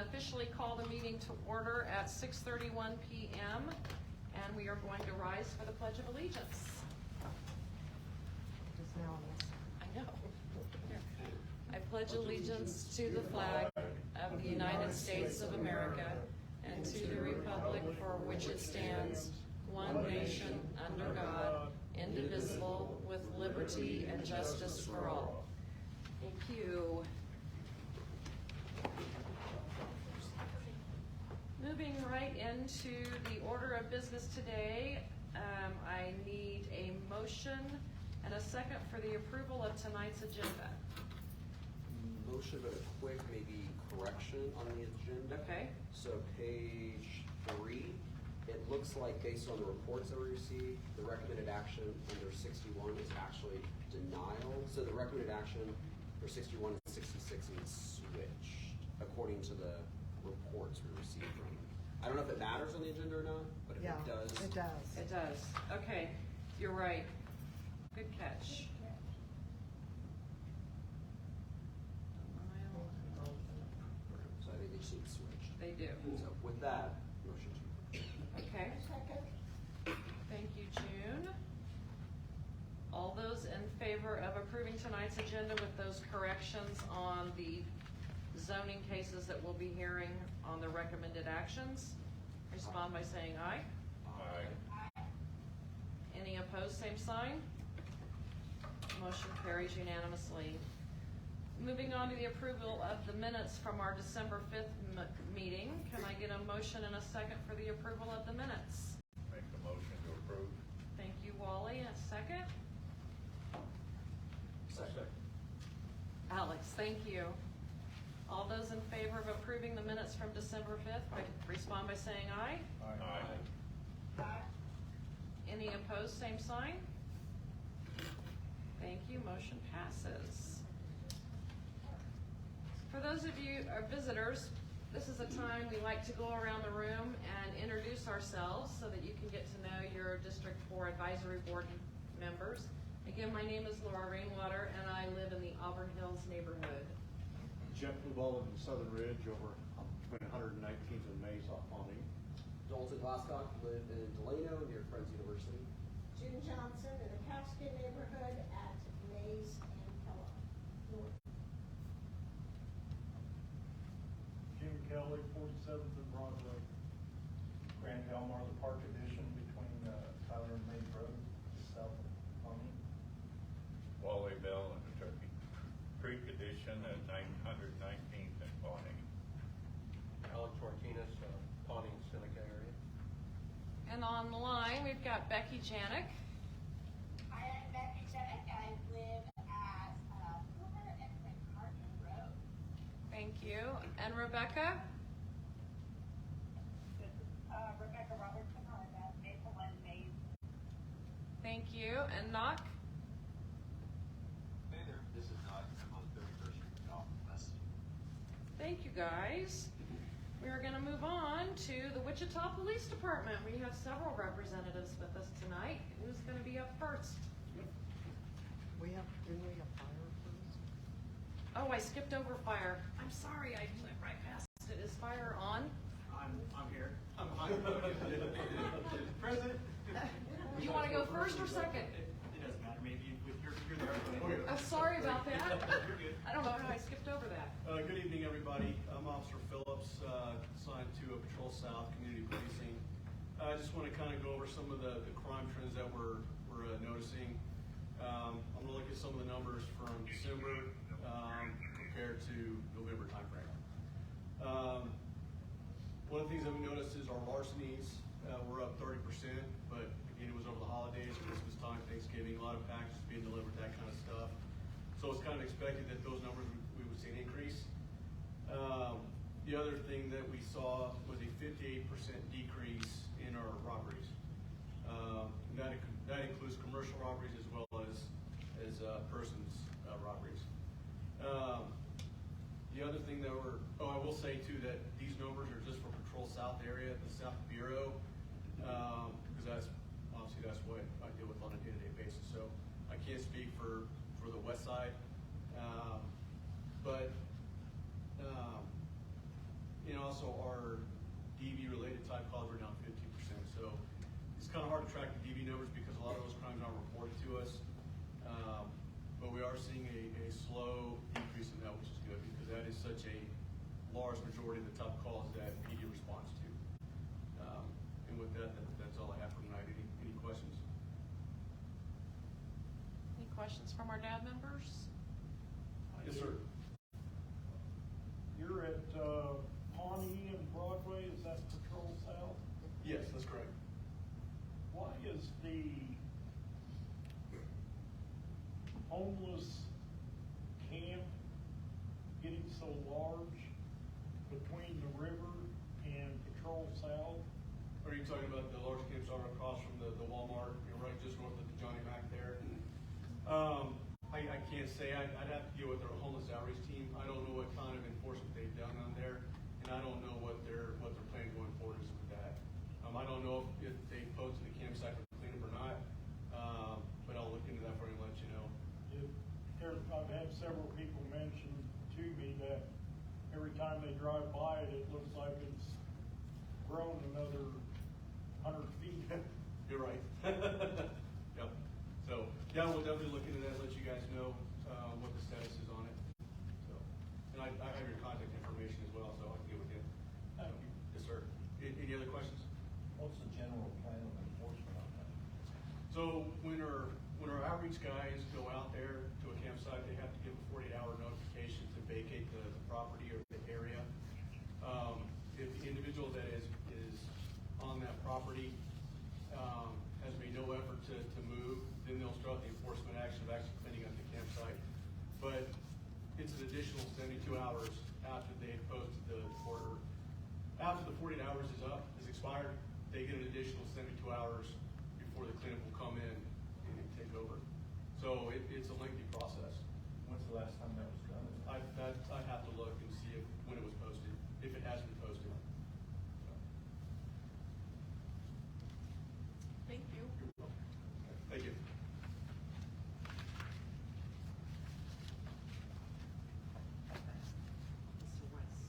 officially call the meeting to order at 6:31 p.m. and we are going to rise for the Pledge of Allegiance. Just now on this. I know. I pledge allegiance to the flag of the United States of America and to the republic for which it stands, one nation, under God, indivisible, with liberty and justice for all. Thank you. Moving right into the order of business today, I need a motion and a second for the approval of tonight's agenda. Motion, but a quick maybe correction on the agenda. Okay. So page 3, it looks like based on the reports that we received, the recommended action under 61 is actually denial. So the recommended action for 61 and 66 is switched according to the reports we received from. I don't know if it matters on the agenda or not, but if Yeah, it does. it does. It does. Okay, you're right. Good catch. So I think they just need switched. They do. So with that, motion to. Okay. Thank you, June. All those in favor of approving tonight's agenda with those corrections on the zoning cases that we'll be hearing on the recommended actions, respond by saying aye. Aye. Any opposed, same sign. Motion carries unanimously. Moving on to the approval of the minutes from our December 5th meeting. Can I get a motion and a second for the approval of the minutes? Make the motion to approve. Thank you, Wally. A second? Second. Alex, thank you. All those in favor of approving the minutes from December 5th, respond by saying aye. Aye. Any opposed, same sign. Thank you, motion passes. For those of you our visitors, this is a time we like to go around the room and introduce ourselves so that you can get to know your District 4 Advisory Board members. Again, my name is Laura Rainwater and I live in the Auburn Hills neighborhood. Jeff Blueball in Southern Ridge over between 119th and Mays off Pawnee. Dalton Glasscock, live in Delano near Friends University. June Johnson in the Cascade neighborhood at Mays and Kellogg North. Jim Kelly, 47th and Broadway. Grant Elmar, the Park Edition between Tyler and Mays Road, south of Pawnee. Wally Bell and the Turkey Creek Edition at 919th and Pawnee. Alex Martinez, Pawnee, Seneca area. And on the line, we've got Becky Janik. Hi, I'm Becky Janik. I live at Boomer and McCartney Road. Thank you. And Rebecca? This is Rebecca Robertson. I'm at Maple and Mays. Thank you. And Knock? Hey there, this is Doug. I'm on 31st Street, West. Thank you, guys. We are going to move on to the Wichita Police Department. We have several representatives with us tonight. Who's going to be up first? Didn't we have fire first? Oh, I skipped over fire. I'm sorry, I went right past it. Is fire on? I'm here. I'm President. Do you want to go first or second? It doesn't matter. Maybe you're there. I'm sorry about that. You're good. I don't know how I skipped over that. Good evening, everybody. I'm Officer Phillips, assigned to Patrol South Community Policing. I just want to kind of go over some of the crime trends that we're noticing. I'm going to look at some of the numbers from December compared to November timeframe. One of the things that we noticed is our larcenies were up 30%, but again, it was over the holidays, Christmas time, Thanksgiving, a lot of packages being delivered, that kind of stuff. So it's kind of expected that those numbers we would see an increase. The other thing that we saw was a 58% decrease in our robberies. That includes commercial robberies as well as persons robberies. The other thing that I will say too that these numbers are just for Patrol South area, the South Bureau, because that's what I deal with on a day-to-day basis. So I can't speak for the West Side, but DV-related type calls were down 15%. So it's kind of hard to track the DV numbers because a lot of those crimes aren't reported to us. But we are seeing a slow decrease in that, which is good because that is such a large majority of the top calls that PD responds to. And with that, that's all I have for tonight. Any questions? Any questions from our DAB members? Yes, sir. You're at, Pawnee and Broadway, is that Patrol South? Yes, that's correct. Why is the homeless camp getting so large between the river and Patrol South? Are you talking about the large campsite across from the Walmart, right just north of the Johnny Mac there? I can't say. I'd have to deal with their homeless outreach team. I don't know what kind of enforcement they've done on there, and I don't know what their plan going forward is with that. I don't know if they posted the campsite for cleanup or not, but I'll look into that for you and let you know. I've had several people mention to me that every time they drive by it, it looks like it's grown another 100 feet. You're right. Yep. So, yeah, we'll definitely look into that, let you guys know what the status is on it. So, and I have your contact information as well, so I can get with you. Thank you. Yes, sir. Any other questions? What's the general plan of enforcement on that? So when our outreach guys go out there to a campsite, they have to give a 48-hour notification to vacate the property or the area. If the individual that is on that property has made no effort to move, then they'll start the enforcement action of actually cleaning up the campsite. But it's an additional 72 hours after they've posted the order. After the 48 hours is expired, they get an additional 72 hours before the cleanup will come in and take over. So it's a lengthy process. When's the last time that was done? I'd have to look and see when it was posted, if it has been posted. Thank you. Thank you. Mr. West.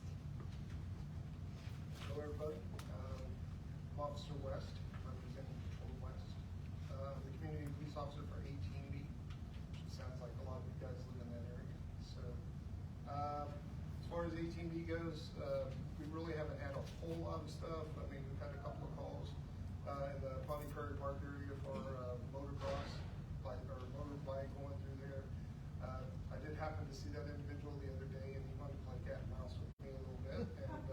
Hello, everybody. I'm Officer West, representing Patrol West. The community police officer for 18B, which sounds like a lot of you guys live in that area. So, as far as 18B goes, we really haven't had a whole lot of stuff. I mean, we've had a couple of calls in the Pawnee Prairie Park area for motocross, or motorbike going through there. I did happen to see that individual the other day, and he wanted to play cat and mouse with me a little bit, and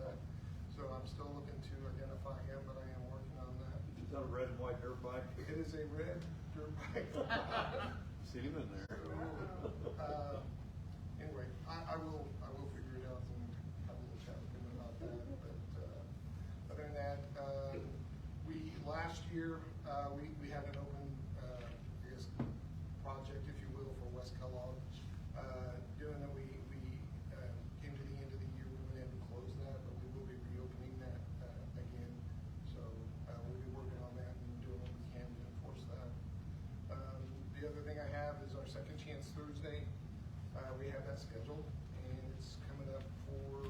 so I'm still looking to identify him, but I am working on that. Is that a red and white dirt bike? It is a red dirt bike. See him in there. Anyway, I will figure it out and have a little chat with him about that. But other than that, last year we had an open I guess project, if you will, for West Kellogg. Given that we came to the end of the year, we went ahead and closed that, but we will be reopening that again. So we'll be working on that and doing what we can to enforce that. The other thing I have is our Second Chance Thursday. We have that scheduled, and it's coming up for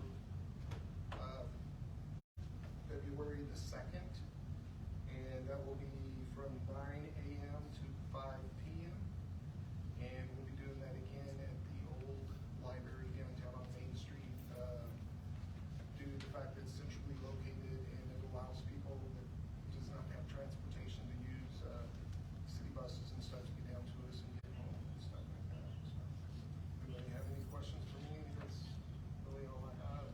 February the 2nd, and that will be from 9 a.m. to 5 p.m. And we'll be doing that again at the old library downtown on Main Street, due to the fact that it's centrally located and it allows people that does not have transportation to use city buses and stuff to get down to us and get home and stuff like that. So, anybody have any questions for me? That's really all I have.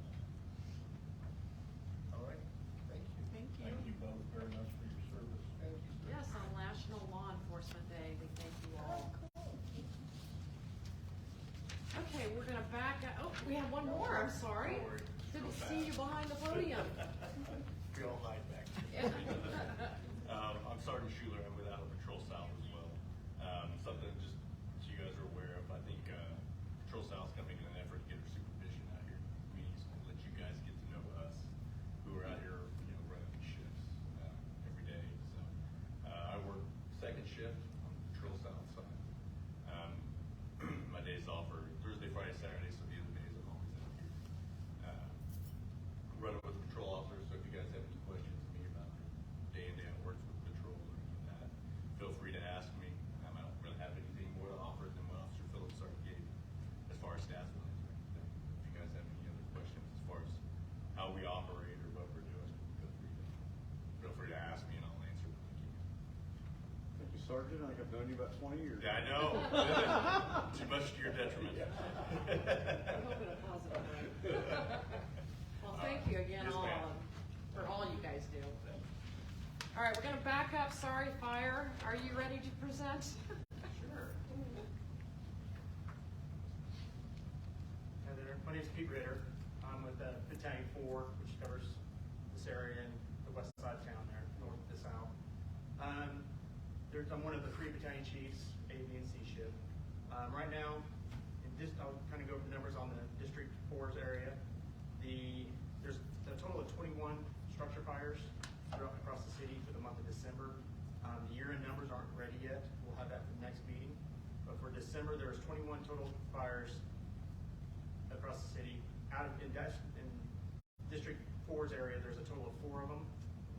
All right, thank you. Thank you. Thank you both very much for your service. Thank you, sir. Yes, on National Law Enforcement Day, we thank you all. Okay, we're gonna back up. Oh, we have one more, I'm sorry. Good to see you behind the podium. We all hide back. Yeah. I'm Sergeant Schuler. I'm with Allen Patrol South as well. Something just so you guys are aware of, I think Patrol South is making an effort to get our supervision out here in the communities and let you guys get to know us who are out here, running these shifts every day. So I work second shift on the Patrol South side. My days off are Thursday, Friday, Saturday, so the other days I'm always out here. Running with the patrol officers, so if you guys have any Sergeant, I think I've known you about 20 years. Yeah, I know. Too much to your detriment. I hope in a positive way. Well, thank you again, Yes, all, ma'am. for all you guys do. All right, we're gonna back up. Sorry, fire. Are you ready to present? Sure. Hi there, my name's Pete Ritter. I'm with Battalion 4, which covers this area and the west side of town there, north to south. I'm one of the 3 battalion chiefs, A, B, and C shift. Right now, I'll kind of go over the numbers on the District 4's area. There's a total of 21 structure fires across the city for the month of December. The year-end numbers aren't ready yet. We'll have that for the next meeting. But for December, there was 21 total fires across the city. In District 4's area, there's a total of 4 of them.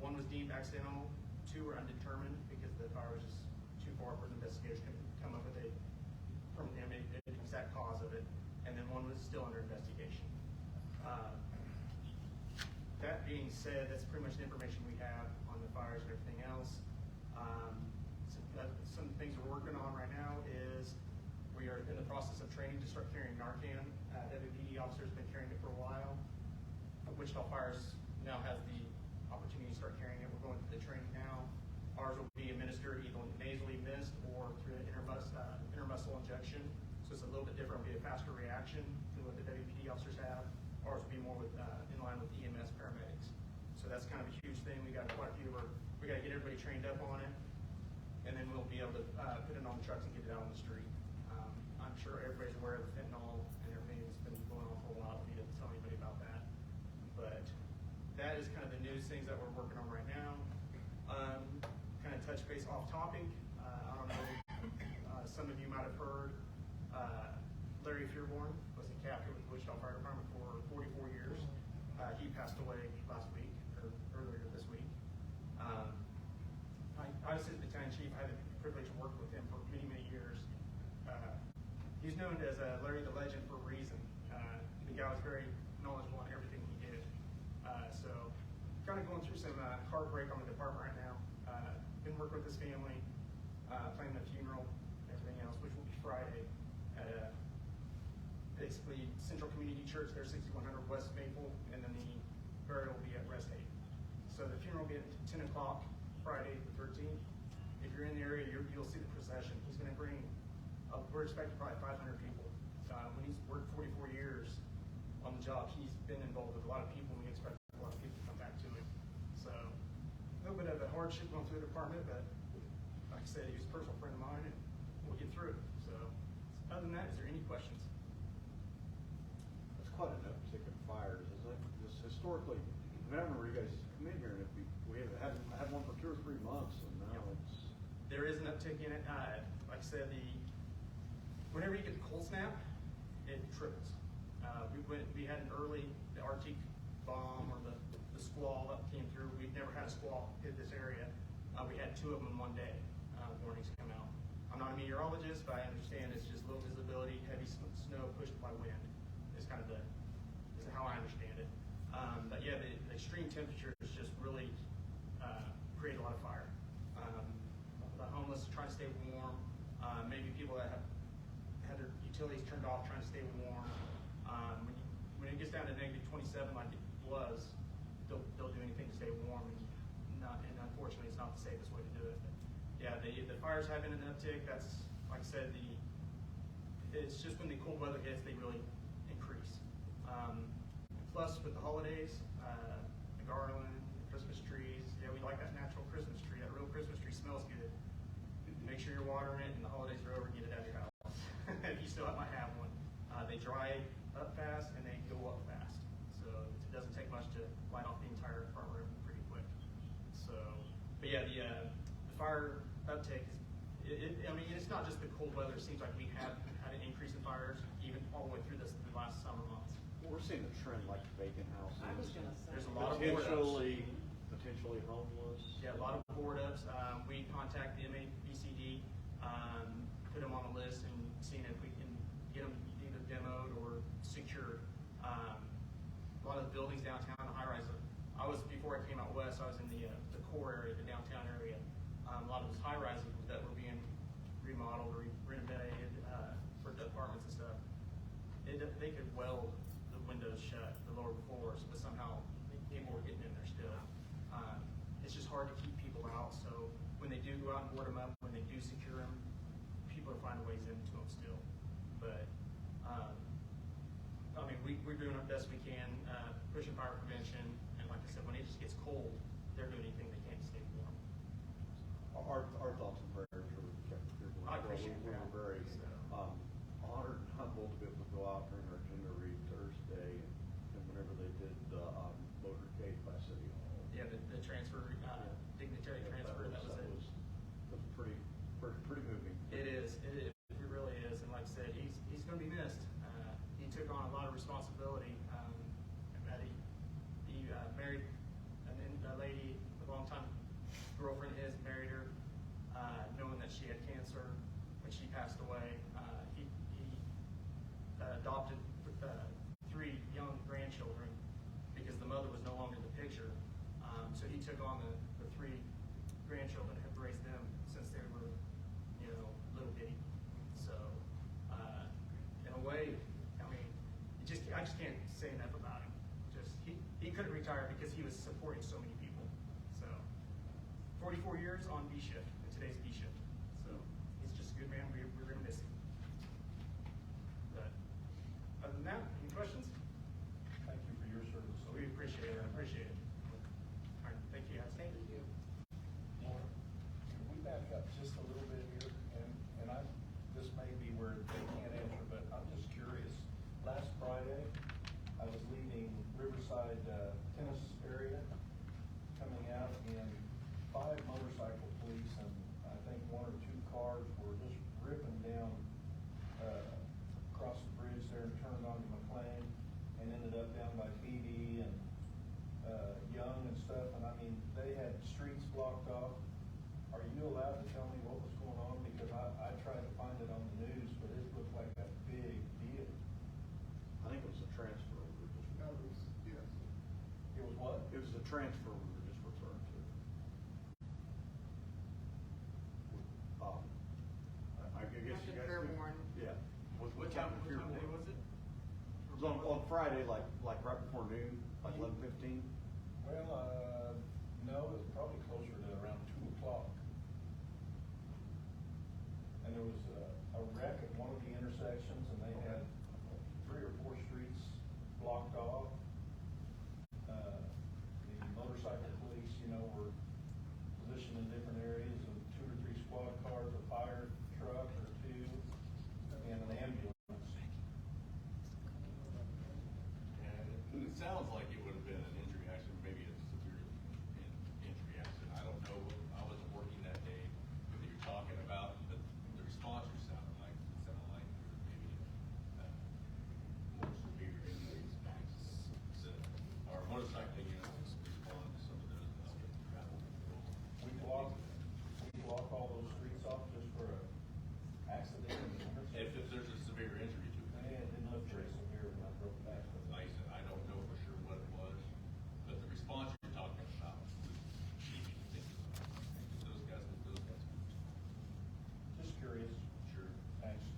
1 was deemed accidental, 2 were undetermined because the fire was just too far for the investigators to come up with an exact cause of it. And then 1 was still under investigation. That being said, that's pretty much the information we have on the fires and everything else. Some things we're working on right now is we are in the process of training to start carrying Narcan. WPD officers have been carrying it for a while. Wichita Fires now has the opportunity to start carrying it. We're going through the training now. Ours will be administered either nasally mist or through an intermuscle injection. So it's a little bit different. It'll be a faster reaction than what the WPD officers have. Ours will be more in line with EMS paramedics. So that's kind of a huge thing. We got quite a few we got to get everybody trained up on it, and then we'll be able to put it on the trucks and get it out on the street. I'm sure everybody's aware of the fentanyl and everything that's been going on for a while. We didn't tell anybody about that, but that is kind of the news things that we're working on right now. Kind of touch base off topic. I don't know. Some of you might have heard Larry Fearborn was a captain with the Wichita Fire Department for 44 years. He passed away last week, or earlier this week. I was his battalion chief. I had the privilege to work with him for many, many years. He's known as Larry the Legend for a reason. The guy was very knowledgeable in everything he did. So, kind of going through some heartbreak on the department right now. Been working with his family, planning the funeral, everything else, which will be Friday at basically Central Community Church there, 6100 West Maple, and then the burial will be at Rest 8. So the funeral will be at 10 o'clock Friday the 13th. If you're in the area, you'll see the procession. He's going to bring, we're expecting probably 500 people. When he's worked 44 years on the job, he's been involved with a lot of people, and we expect a lot of people to come back to him. So a little bit of a hardship going through the department, but like I said, he was a personal friend of mine, and we'll get through it. So other than that, is there any questions? That's quite an uptick in fires, isn't it? Just historically, I remember you guys come in here and we had one for 2 or 3 months, and now it's. There is an uptick in it. Like I said, whenever you get the cold snap, it triples. We had an early, the Arctic bomb or the squall that came through. We've never had a squall hit this area. We had 2 of them in one day. Warnings come out. I'm not a meteorologist, but I understand it's just low visibility, heavy snow pushed by wind. Is kind of is how I understand it. But yeah, the extreme temperatures just really create a lot of fire. The homeless trying to stay warm. Maybe people that have had their utilities turned off trying to stay warm. When it gets down to negative 27 like it was, they'll do anything to stay warm. And unfortunately, it's not the safest way to do it. But yeah, the fires have been an uptick. That's, like I said, it's just when the cold weather hits, they really increase. Plus, with the holidays, the garland, the Christmas trees, yeah, we like that natural Christmas tree. That real Christmas tree smells good. Make sure you're watering it, and the holidays are over, get it out of your house. If you still might have one. They dry up fast, and they go up fast. So it doesn't take much to light off the entire front room pretty quick. So, but yeah, the fire uptake is, I mean, it's not just the cold weather. It seems like we have had an increase in fires even all the way through the last summer months. We're seeing a trend like vacant houses. I was gonna say. There's a lot of board ups. Potentially homeless. Yeah, a lot of board ups. We contact the MABCD, put them on a list, and seeing if we can get them either demoed or secured. A lot of the buildings downtown, the high rise. Before I came out west, I was in the core area, the downtown area. A lot of those high rises that were being remodeled or renovated, for apartments and stuff, they could weld the windows shut, the lower floors, but somehow people were getting in there still. It's just hard to keep people out, so when they do go out and board them up, when they do secure them, people are finding ways into them still. But, I mean, we're doing our best we can, pushing fire prevention, and like I said, when it just gets cold, they're doing anything they can to stay warm. Our thoughts and prayers are kept here. I appreciate We were that. very, honored and humbled to be able to go out during our agenda read Thursday and whenever they did the, motorcade by City Hall. Yeah, the transfer, dignitary transfer, that was it. That was pretty moving. It really is, and like I said, he's gonna be missed. He took on a lot of responsibility. He married a lady, a long-time girlfriend of his, married her, knowing that she had cancer when she passed away. He adopted 3 young grandchildren because the mother was no longer in the picture. So he took on the 3 grandchildren and have raised them since they were, little bitty. So, in a way, I mean, I just can't say enough about him. He couldn't retire because he was supporting so many people. So, 44 years on B shift, and today's B shift. So, he's just a good man. We're going to miss him. But, other than that, any questions? Thank you for your service. So we appreciate it. I appreciate it. All right, thank you guys. Thank you. Laura, can we back up just a little bit here? And this may be where they can't answer, but I'm just curious. Last Friday, I was leaving Riverside tennis area, coming out, and 5 motorcycle police and I think 1 or 2 cars were just ripping down across the bridge there and turned onto McLean and ended up down by BD and Young and stuff. And I mean, they had streets blocked off. Are you allowed to tell me what was going on? Because I tried to find it on the news, but it looked like a big deal. I think it was a transfer we were just. That was, yes. It was what? It was the transfer we were just referring to. I guess you guys. Yeah. What time of day was it? It was on Friday, like right before noon, like 11:15. Well, no, it was probably closer to around 2 o'clock. And there was a wreck at one of the intersections, and they had 3 or 4 streets blocked off. The motorcycle police, were positioned in different areas, and 2 or 3 squad cars, a fire truck or 2, and an ambulance. And it sounds like it would have been an injury accident, maybe a severe injury accident. I don't know, I wasn't working that day that you're talking about, but the response sounded like maybe more severe injuries. So, our motorcycling units respond to some of those travel control. We block all those streets off just for an accident. If there's a severe injury to it. It didn't look very severe when I drove past it. Like I said, I don't know for sure what it was, but the response you're talking about was keeping things. Those guys. Just curious. Sure. Thanks.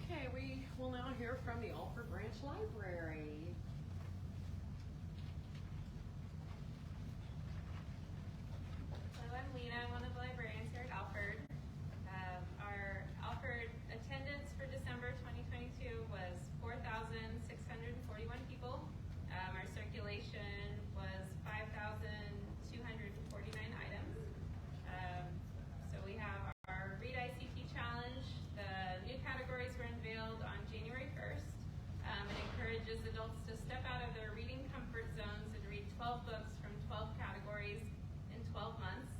Okay, we will now hear from the Alford Branch Library. Hello, I'm Lena. I'm one of the librarians here at Alford. Our Alford attendance for December 2022 was 4,641 people. Our circulation was 5,249 items. So we have our Read ICT Challenge. The new categories were unveiled on January 1st. It encourages adults to step out of their reading comfort zones and read 12 books from 12 categories in 12 months.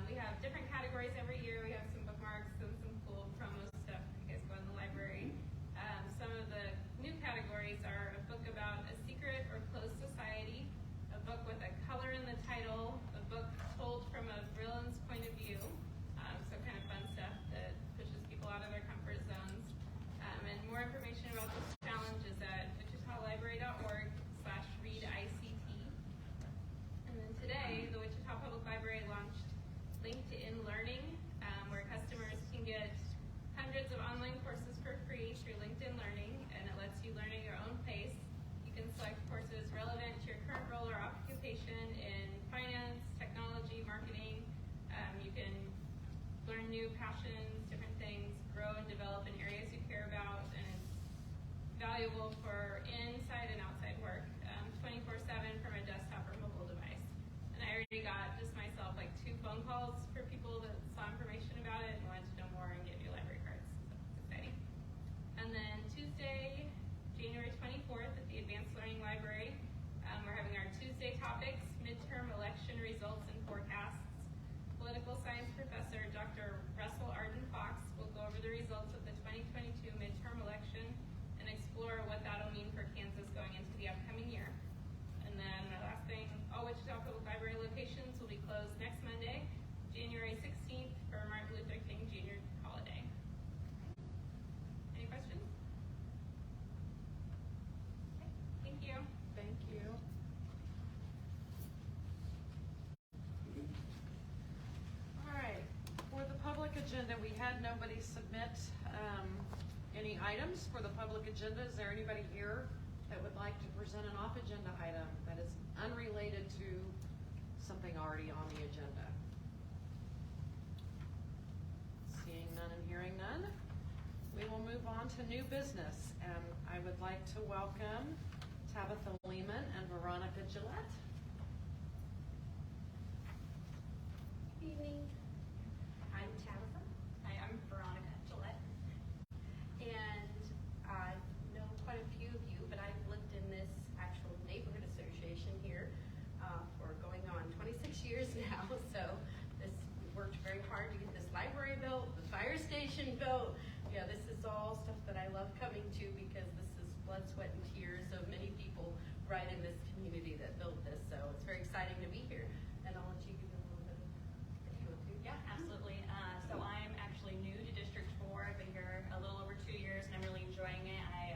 We have different categories every year. We have some bookmarks and some cool promo stuff if you guys go in the library. Some of the new categories are a book about a secret or closed society, a book with a color in the title, a book told from a villain's point of view, so kind of fun stuff that pushes people out of their comfort zones. And more information about this challenge is at wichitalibrary.org/readict. And then today, the Wichita Public Library launched LinkedIn Learning, valuable for inside and outside work, 24/7 from a desktop or mobile device. And I already got just myself like 2 phone calls for people that saw information about it and wanted to know more and get new library cards. So it's exciting. And then Tuesday, January 24th at the Advanced Learning Library, we're having our Tuesday topics, midterm election results and forecasts. Political science professor Dr. Russell Arden Fox will go over the results of the 2022 midterm election and explore what that'll mean for Kansas going into the upcoming year. And then the last thing, all Wichita Public Library locations will be closed next Monday, January 16th for Martin Luther King Jr. holiday. Any questions? Okay, thank you. Thank you. All right, for the public agenda, we had nobody submit any items for the public agenda. Is there anybody here that would like to present an off-agenda item that is unrelated to something already on the agenda? Seeing none and hearing none, we will move on to new business. And I would like to welcome Tabitha Lehman and Veronica Gillette. Good evening. I'm Tabitha. Hi, I'm Veronica Gillette. And I know quite a few of you, but I've lived in this actual neighborhood association here for going on 26 years now. So we worked very hard to get this library built, the fire station built. Yeah, this is all stuff that I love coming to because this is blood, sweat, and tears of many people right in this community that built this. So it's very exciting to be here. And I'll let you give a little bit of, if you want to. Yeah, absolutely. So I'm actually new to District 4. I've been here a little over 2 years and I'm really enjoying it. I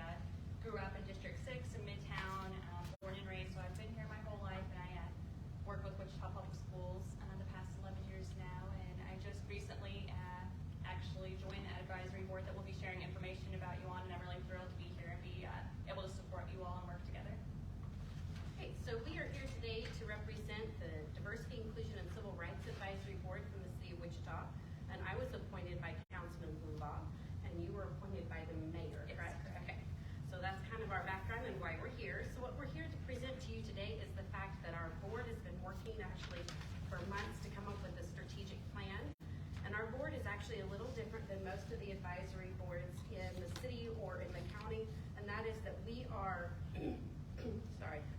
grew up in District 6 in Midtown, born and raised, so I've been here my whole life, and I work with Wichita Public Schools the past 11 years now, and I just recently actually joined the advisory board that will be sharing information about you on, and I'm really thrilled to be here and be able to support you all and work together. Okay, so we are here today to represent the Diversity, Inclusion, and Civil Rights Advisory Board from the City of Wichita. And I was appointed by Councilman Blumenbaugh, and you were appointed by the mayor, Yes, correct? correct. Okay, so that's kind of our background and why we're here. So what we're here to present to you today is the fact that our board has been working actually for months to come up with a strategic plan. And our board is actually a little different than most of the advisory boards in the city or in the county, and that is that we are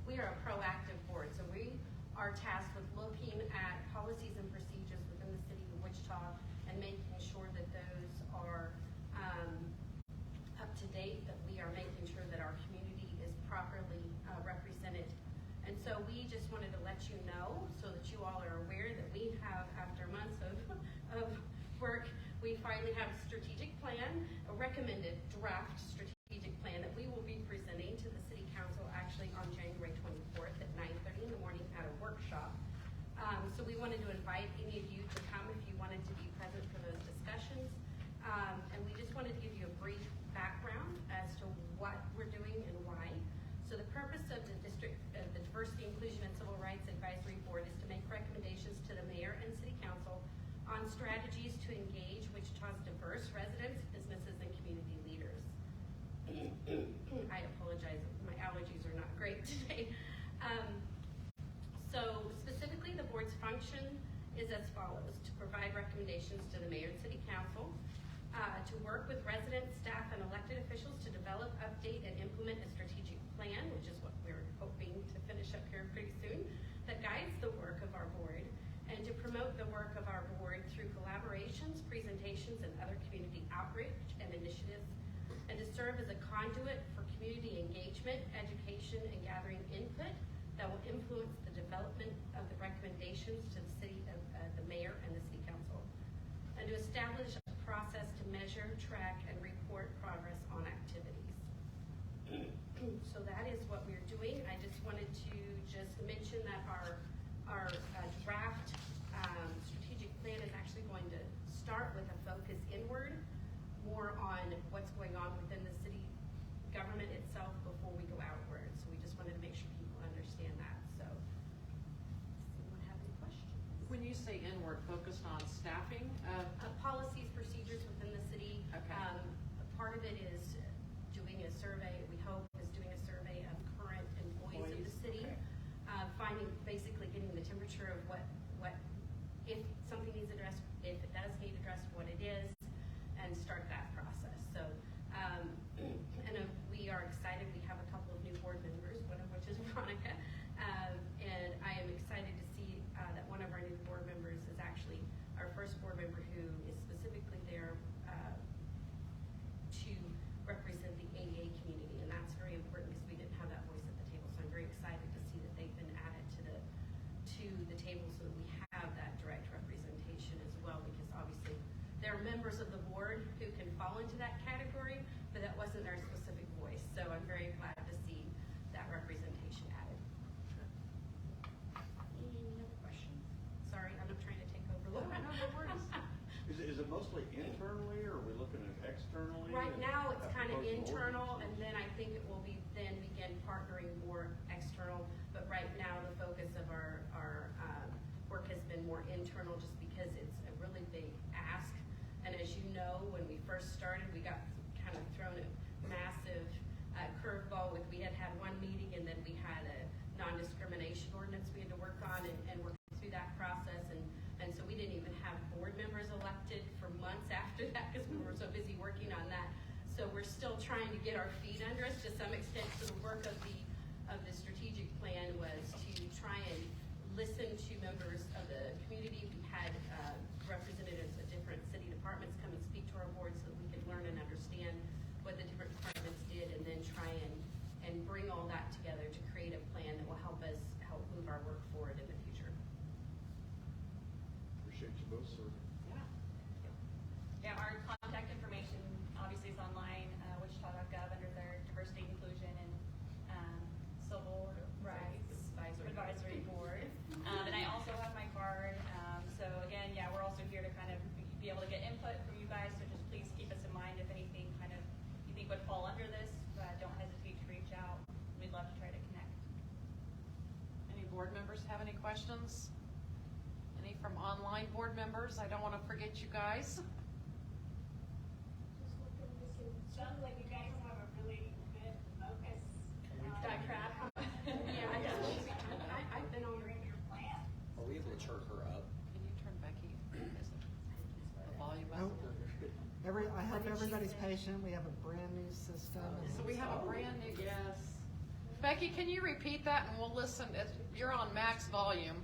we are a proactive board. So we are tasked with looking at policies and procedures within the city of Wichita and making sure that those are up to date, that we are making sure that our community is properly represented. And so we just wanted to let you know so that you all are aware that we have, after months of work, we finally have a strategic plan, a recommended draft strategic plan that we will be presenting to the City Council actually on January 24th at 9:30 in the morning at a workshop. So we wanted to invite any of you to come if you wanted to be present for those discussions. And we just wanted to give you a brief background as to what we're doing and why. So the purpose of the the Diversity, Inclusion, and Civil Rights Advisory Board is to make recommendations to the mayor and city council on strategies to engage Wichita's diverse residents, businesses, and community leaders. I apologize, my allergies are not great today. So specifically, the board's function is as follows: to provide recommendations to the mayor and city council, to work with residents, staff, and elected officials to develop, update, and implement a strategic plan, which is what we're hoping to finish up here pretty soon, that guides the work of our board, and to promote the work of our board through collaborations, presentations, and other community outreach and initiatives, and to serve as a conduit for community engagement, education, and gathering input that will influence the development of the recommendations to the city of the mayor and the city council, and to establish a process to measure, track, and report progress on activities. So that is what we're doing. I just wanted to mention that our draft strategic plan is actually going to start with a focus inward, more on what's going on within the city government itself before we go outward. So we just wanted to make sure people understand that. So, does anyone have any questions? When you say inward, focused on staffing? Policies, procedures within the city. Okay. Part of it is doing a survey, we hope is doing a survey of current employees of the city. Finding, basically getting the temperature of what, if something needs addressed, if it does need addressed, what it is, and start that process. So, we are excited. We have a couple of new board members, one of which is Veronica. And I am excited to see that one of our new board members is actually our first board member who is specifically there to represent the ADA community. And that's very important because we didn't have that voice at the table. So I'm very excited to see that they've been added to the table so that we have that direct representation as well, because obviously there are members of the board who can fall into that category, but that wasn't their specific voice. So I'm very glad to see that representation added. Any other questions? Sorry, I'm not trying to take over. No worries. Is it mostly internally, or are we looking at externally? Right now, it's As kind of opposed to internal, and ordinances? then I think it will be, then begin partnering more external. But right now, the focus of our work has been more internal, just because it's a really big ask. And as you know, when we first started, we got kind of thrown a massive curveball with, we had one meeting, and then we had a non-discrimination ordinance we had to work on and work through that process. And so we didn't even have board members elected for months after that because we were so busy working on that. So we're still trying to get our feet under us to some extent. So the work of the strategic plan was to try and listen to members of the community. We had representatives of different city departments come and speak to our board so that we could learn and understand what the different departments did, and then try and bring all that together to create a plan that will help move our work forward in the future. Appreciate you both, sir. Yeah, our contact information obviously is online, wichita.gov under their diversity, inclusion, and civil rights advisory board. And I also have my card. So again, yeah, we're also here to kind of be able to get input from you guys. So just please keep us in mind if anything kind of you think would fall under this. Don't hesitate to reach out. We'd love to try to connect. Any board members have any questions? Any from online board members? I don't want to forget you guys. Just looking to see. Sounds like you guys have a really good focus. Dr. Crab? Yeah, I've been on Your plan. Are we able to turn her up? Can you turn Becky? The volume up? Oh, I hope everybody's patient. We have a brand new system. So we have a brand new, yes. Becky, can you repeat that and we'll listen? You're on max volume.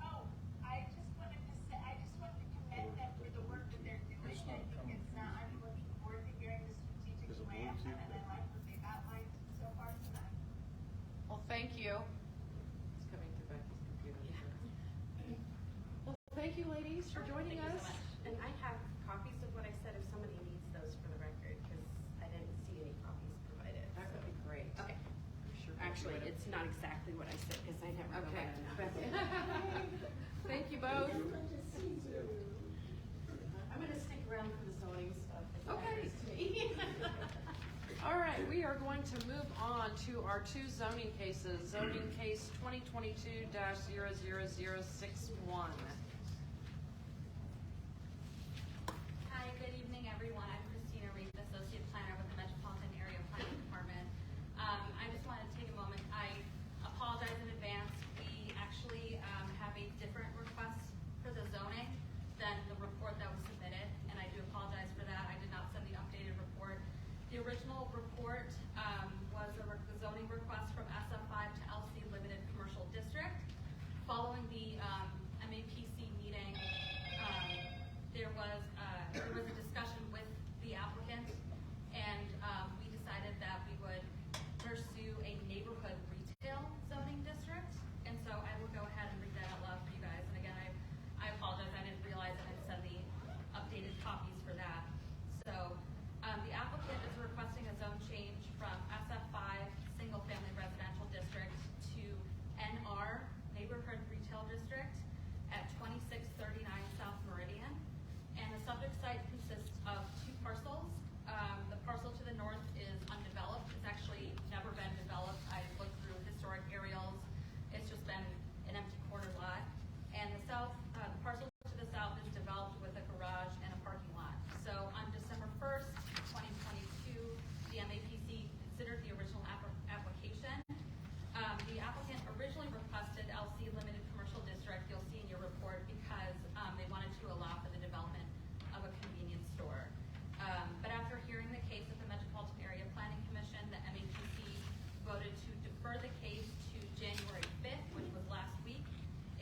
Oh, I just wanted to commend them for the work that they're doing. I think I'm looking forward to hearing the Is strategic it plan, Bluetooth? and I like what they've outlined so far tonight. Well, thank you. It's coming through Becky's computer. Well, thank you, ladies, for joining Thank you us. so much. And I have copies of what I said if somebody needs those for the record, because I didn't see any copies provided. That would be great. Okay. Sure. Actually, it's not exactly what I said, because I never go Okay. by enough. Thank you both. Good to see you. I'm gonna stick around for the zoning stuff. It Okay. matters to me. All right, we are going to move on to our two zoning cases. Zoning case 2022-00061. Hi, good evening, everyone. I'm Christina Reed, Associate Planner with the Metropolitan Area Planning Department. I just wanted to take a moment. I apologize in advance. We actually have a different request for the zoning than the report that was submitted, and I do apologize for that. I did not send the updated report. The original report was a zoning request from SF5 to LC Limited Commercial District. Following the MAPC referred the case to January 5th, which was last week,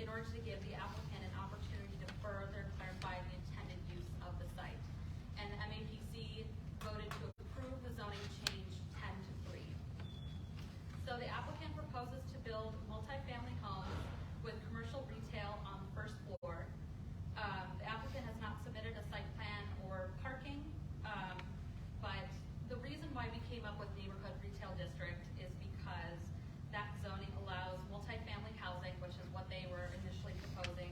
in order to give the applicant an opportunity to further clarify the intended use of the site. And the MAPC voted to approve the zoning change 10-3. So the applicant proposes to build multifamily homes with commercial retail on the first floor. The applicant has not submitted a site plan or parking, but the reason why we came up with neighborhood retail district is because that zoning allows multifamily housing, which is what they were initially proposing,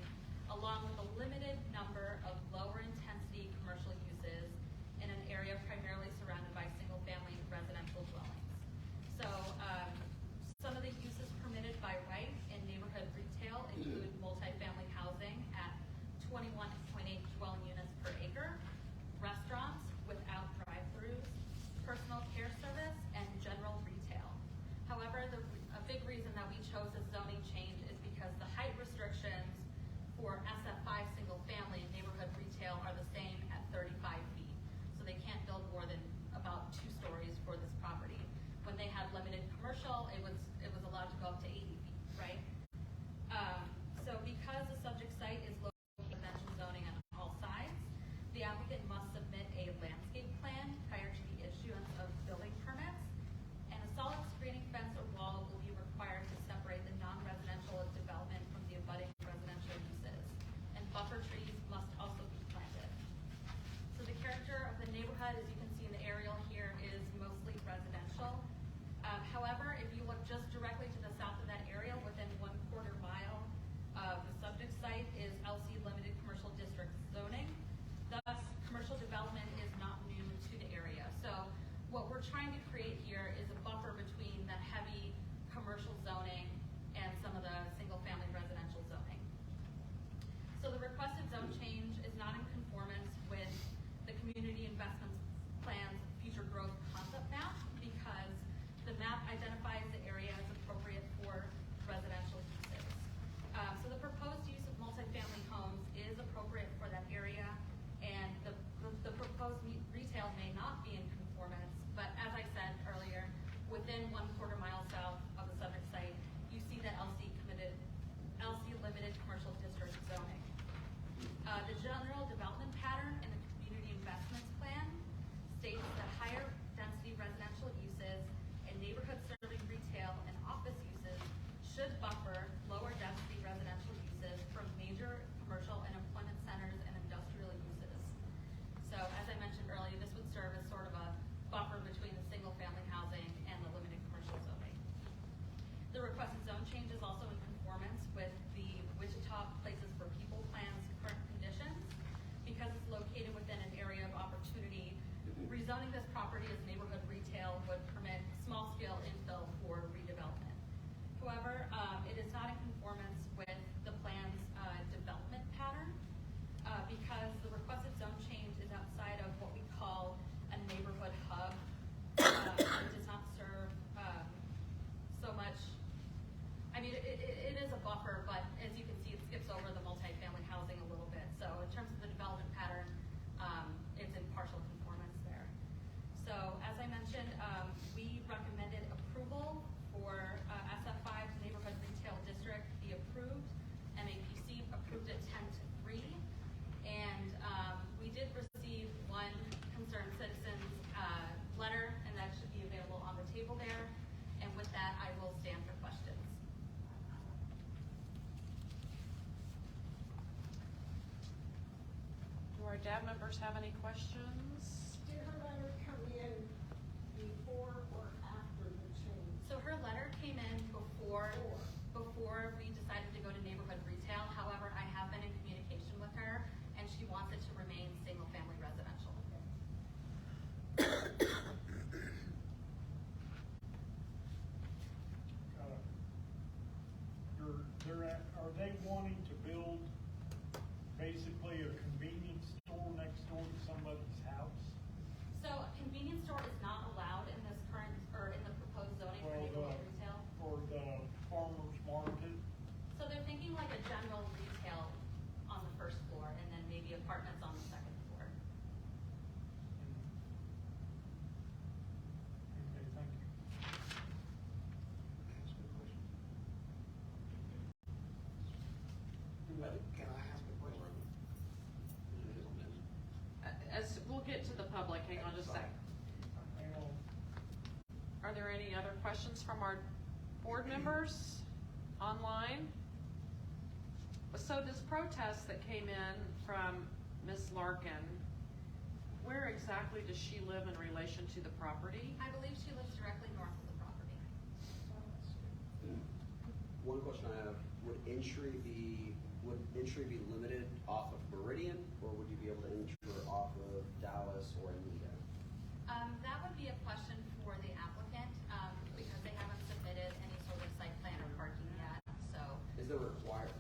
along with a limited number of lower intensity commercial uses in an area primarily surrounded by single family residential dwellings. So some of the uses permitted by right in neighborhood retail include multifamily housing at 21.8 dwelling units per acre, restaurants without drive-throughs, personal care service, and general retail. However, a big reason that we chose this zoning change is because the height restrictions for SF5 single family and neighborhood retail are the same at 35 feet. So they can't build more than about 2 stories for this property. When they had limited commercial, it was allowed to go up to 80 feet, right? So because the subject site is located in residential zoning on all sides, the applicant must submit a landscape plan prior to the issuance of building permits, and a solid screening fence or wall will be required to separate the non-residential development from the abutting residential uses, and buffer trees must also be planted. So the character of the neighborhood, as you can see in the aerial here, is mostly residential. However, if you look just directly to the south of that area, within 1/4 mile of the subject site is LC Limited Commercial District zoning. Thus, commercial development is not new to the area. So what we're trying to create here is a buffer between the heavy commercial zoning and some of the single family residential zoning. So the requested zone change is not in conformance with the community investments plan's future growth concept map, because the map identifies the area as appropriate for residential uses. So the proposed use of multifamily homes is appropriate for that area, and the proposed retail may not be in conformance, but as I said earlier, within 1/4 mile south of the subject site, you see that LC Limited Commercial District zoning. The general development pattern in the community investments plan states that higher density residential uses and neighborhood serving retail and office uses should buffer lower density residential uses from major commercial and employment centers and industrial uses. So as I mentioned earlier, this would serve as sort of a buffer between the single family housing and the limited commercial zoning. The requested zone change is also in conformance with the Wichita Places for People plan's current conditions, because it's located within an area of opportunity. Rezoning this property as neighborhood retail would permit small-scale infill for redevelopment. However, it is not in conformance with the plan's development pattern, because the requested zone change is outside of what we call a neighborhood hub. It does not serve so much. I mean, it is a buffer, but as you can see, it skips over the multifamily housing a little bit. So in terms of the development pattern, it's in partial conformance there. So as I mentioned, we recommended approval for SF5's neighborhood retail district be approved. MAPC approved it 10-3, and we did receive one concerned citizens letter, and that should be available on the table there. And with that, I will stand for questions. Do our DAB members have any questions? Did her letter come in before or after the change? So her letter came in before we decided to go to neighborhood retail. However, I have been in communication with her, and she wants it to remain single-family residential. Are they wanting to build basically a convenience store next door to somebody's house? So a convenience store is not allowed in this current, or in the proposed zoning for neighborhood retail. For the farmer's market? So they're thinking like a general retail on the first floor, and then maybe apartments on the second floor. Okay, thank you. hang on just a sec. Are there any other questions from our board members online? So this protest that came in from Ms. Larkin, where exactly does she live in relation to the property? I believe she lives directly north of the property. One question I have, would entry be limited off of Meridian, or would you be able to enter off of Dallas or Anita? That would be a question for the applicant, because they haven't submitted any sort of site plan or parking yet, so. Is there required,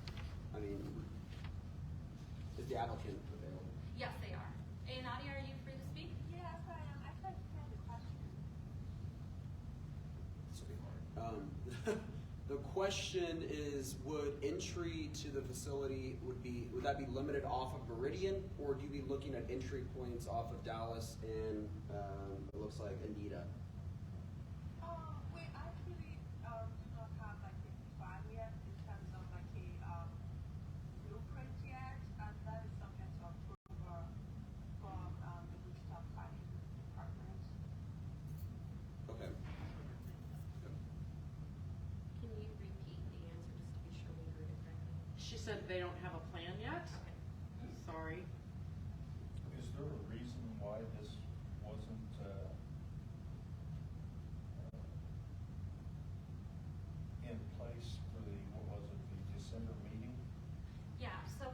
is the applicant available? Yes, they are. Hey, Nadia, are you free to speak? Yes, I am. I tried to find a question. This will be hard. The question is, would entry to the facility would that be limited off of Meridian, or would you be looking at entry points off of Dallas and it looks like Anita? We actually do not have like a plan yet in terms of like a blueprint yet, and that is subject to approval from the Wichita Planning Department. Okay. Can you repeat the answer just to be sure we heard it correctly? She said they don't have a plan yet? Sorry. Is there a reason why this wasn't, in place for the, what was it, the December meeting? Yeah, so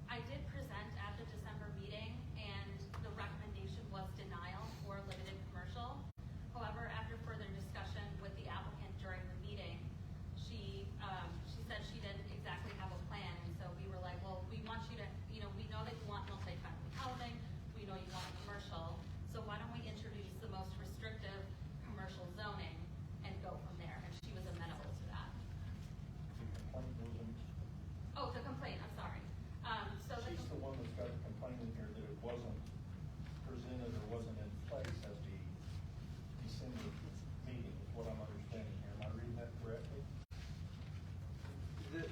I did present at the December meeting, and the recommendation was denial for limited commercial. However, after further discussion with the applicant during the meeting, she said she didn't exactly have a plan, and so we were like, well, we want you to, we know that you want multi-family housing, we know you want commercial, so why don't we introduce the most restrictive commercial zoning and go from there, and she was amenable to that. The complaint wasn't, Oh, the complaint, I'm sorry. she's the one that's got the complaint in here that it wasn't presented or wasn't in place at the December meeting, is what I'm understanding here. Am I reading that correctly? The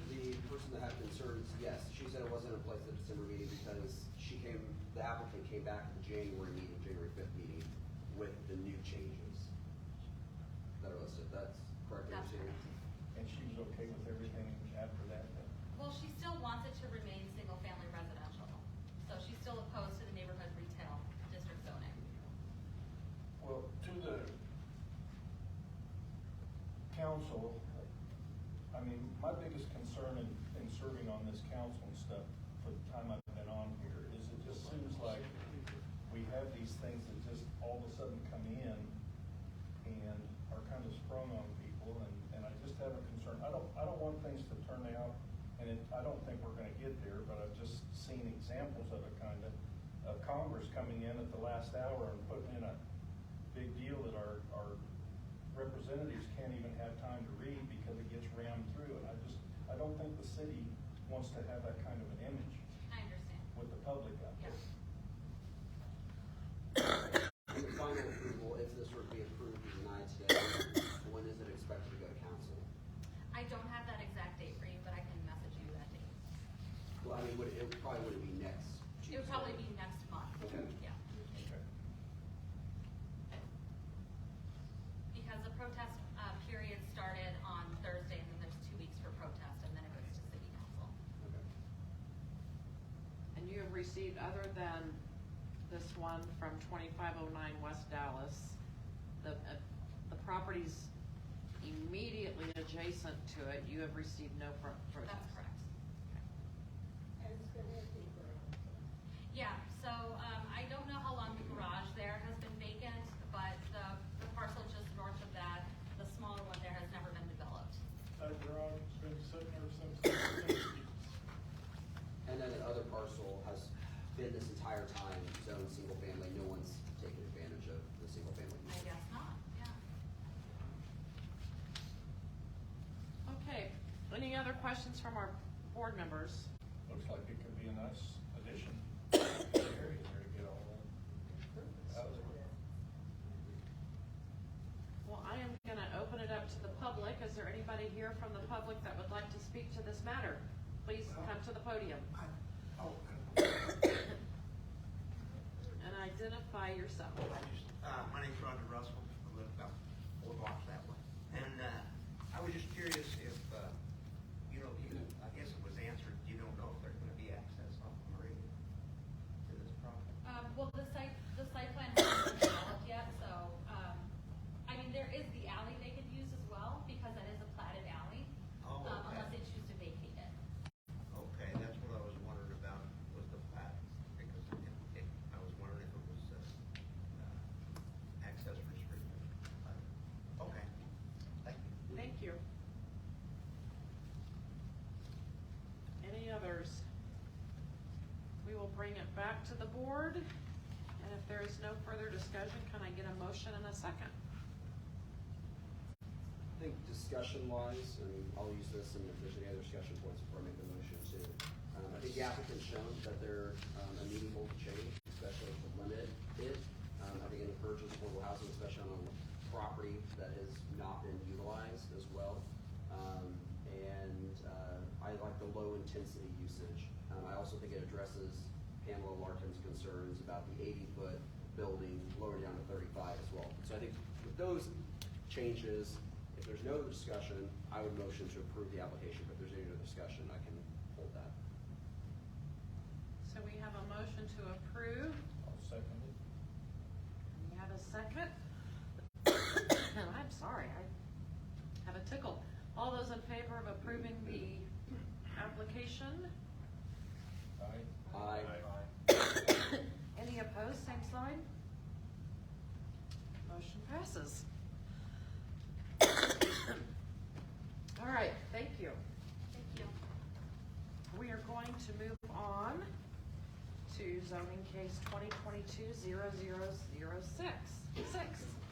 person that had concerns, yes, she said it wasn't in place at the December meeting because the applicant came back at the January meeting, January 5th meeting, with the new changes that are listed. That's correct, That's understanding? correct. And she was okay with everything after that then? Well, she still wants it to remain single-family residential, so she's still opposed to the neighborhood retail district zoning. Well, to the council, my biggest concern in serving on this council and stuff for the time I've been on here is it just seems like we have these things that just all of a sudden come in and are kind of sprung on people, and I just have a concern. I don't want things to turn out, and I don't think we're gonna get there, but I've just seen examples of it kind of Congress coming in at the last hour and putting in a big deal that our representatives can't even have time to read because it gets rammed through, and I don't think the city wants to have that kind of an image I understand. with the public out Yeah. there. And the final approval, if this were to be approved or denied today, when is it expected to go to council? I don't have that exact date for you, but I can message you that date. Well, it probably wouldn't be next Tuesday. It would probably be next month. Okay. Yeah. Okay. Because the protest period started on Thursday, and then there's 2 weeks for protest, and then it goes to city council. Okay. And you have received, other than this one from 2509 West Dallas, the properties immediately adjacent to it, you have received no protest? That's correct. And it's been empty for a while. Yeah, so I don't know how long the garage there has been vacant, but the parcel just north of that, the smaller one there, has never been developed. That garage has been sitting there since the 60s. And then the other parcel has been this entire time zoned single family. No one's taken advantage of the single family. I guess not, yeah. Okay, any other questions from our board members? Looks like it could be a nice addition to the area there to get all that housing. Well, I am gonna open it up to the public. Is there anybody here from the public that would like to speak to this matter? Please come to the podium. And identify yourself. My name's Roger Russell. I live about 4 blocks that way. And I was just curious if, I guess it was answered, you don't know if there's going to be access off Marie to this property. Well, the site plan hasn't been developed yet, so, there is the alley they could use as well, because that is a platted alley. Oh, okay. Unless they choose to vacate it. Okay, that's what I was wondering about, was the plat, because I was wondering if it was access restricted. Okay, thank you. Thank you. Any others? We will bring it back to the board, and if there is no further discussion, can I get a motion and a second? I think discussion-wise, and I'll use this, and if there's any other discussion points before I make the motion too. I think the applicant's shown that they're amenable to change, especially to limit it. I think it encourages affordable housing, especially on a property that has not been utilized as well. I like the low-intensity usage. I also think it addresses Pamela Larkin's concerns about the 80-foot building lower down to 35 as well. So I think with those changes, if there's no other discussion, I would motion to approve the application, but if there's any other discussion, I can hold that. So we have a motion to approve. I'll second it. We have a second. I'm sorry, I have a tickle. All those in favor of approving the application? Aye. Aye. Any opposed, same sign? Motion passes. All right, thank you. Thank you. We are going to move on to zoning case 2022-0006.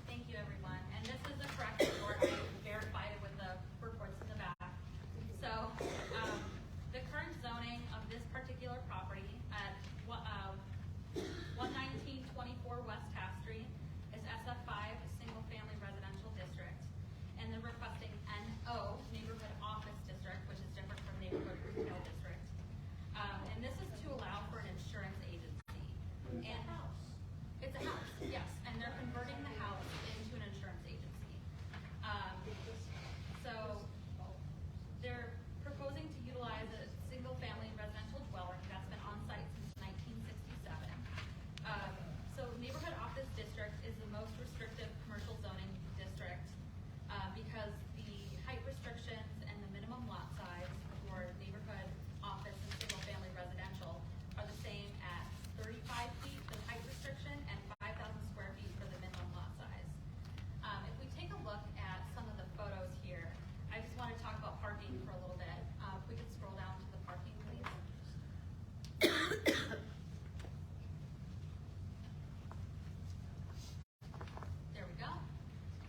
Thank you, everyone. And this is a correct report. I verified it with the reports in the back. So, the current zoning of this particular property at 11924 West Taft Street is SF5, single-family residential district. And they're requesting NO, neighborhood office district, which is different from neighborhood retail district. And this is to allow for an insurance agency. And it's a house, yes, and they're converting the house into an insurance agency. So they're proposing to utilize a single-family residential dwelling that's been on site since 1967. So neighborhood office district is the most restrictive commercial zoning district because the height restrictions and the minimum lot size for neighborhood office and single-family residential are the same at 35 feet for the height restriction and 5,000 square feet for the minimum lot size. If we take a look at some of the photos here, I just want to talk about parking for a little bit. If we could scroll down to the parking, please. There we go.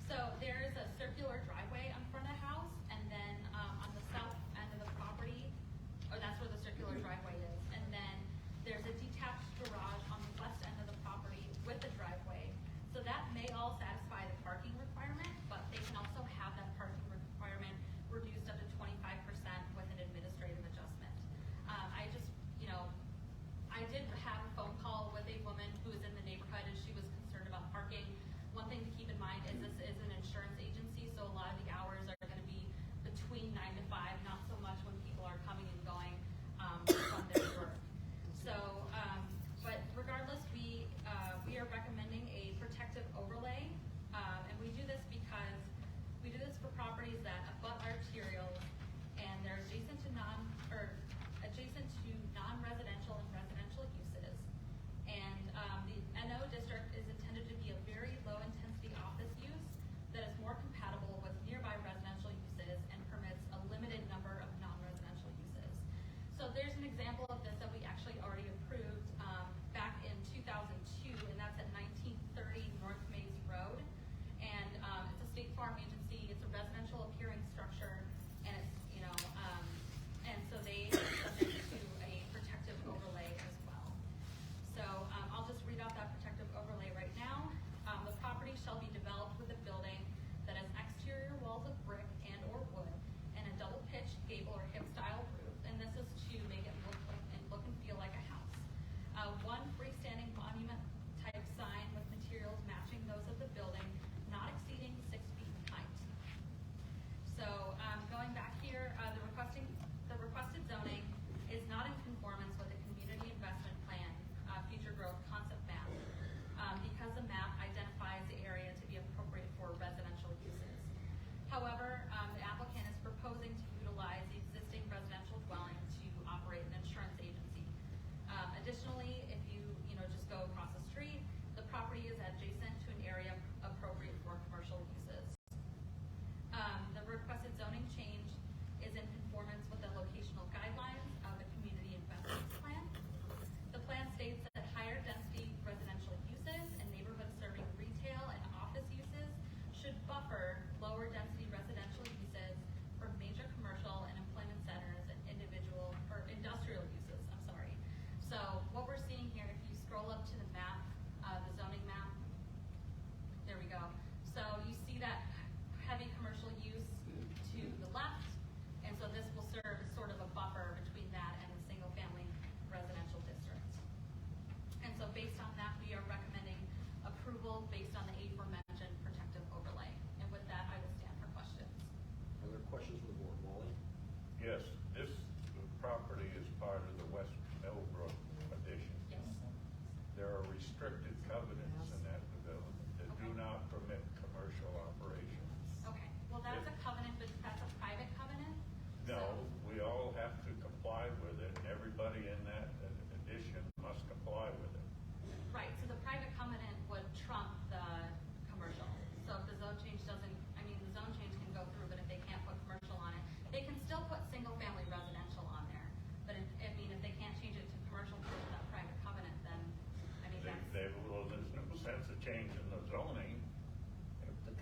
So there is a circular driveway in front of the house, and then on the south end of the property, or that's where the circular driveway is, and then there's a detached garage on the west end of the property with the driveway. So that may all satisfy the parking requirement, but they can also have that parking requirement reduced up to 25% with an administrative adjustment. I did have a phone call with a woman who is in the neighborhood, and she was concerned about parking. One thing to keep in mind is this is an insurance agency, so a lot of the hours are going to be between 9 to 5, not so much when people are coming and going from their work. So, but regardless, we are recommending a protective overlay, and we do this because we do this for properties that abut arterials and they're adjacent to non-residential and residential uses. And the NO district is intended to be a very low-intensity office use that is more compatible with nearby residential uses and permits a limited number of non-residential uses. So there's an example of this that we actually already approved back in 2002, and that's at 1930 North Maze Road. And it's a State Farm agency. It's a residential appearing structure, and it's and so they are subject to a protective overlay as well. So I'll just read out that protective overlay right now. The property shall be developed with a building that has exterior walls of brick and or wood and a double pitched gable or hip style roof. And this is to make it look like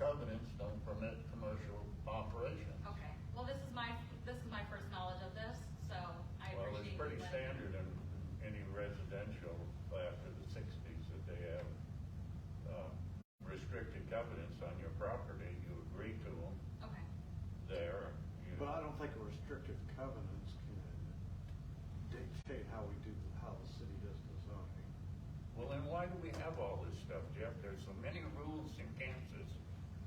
covenants don't permit commercial operation. Okay, well, this is my first knowledge of this, so I Well, appreciate. it's pretty you letting me- standard in any residential after the sixties that they have, restricted covenants on your property. You agree to them Okay, there. But I don't think restrictive covenants can dictate how the city does the zoning. Well, then why do we have all this stuff, Jeff? There's so many rules in Kansas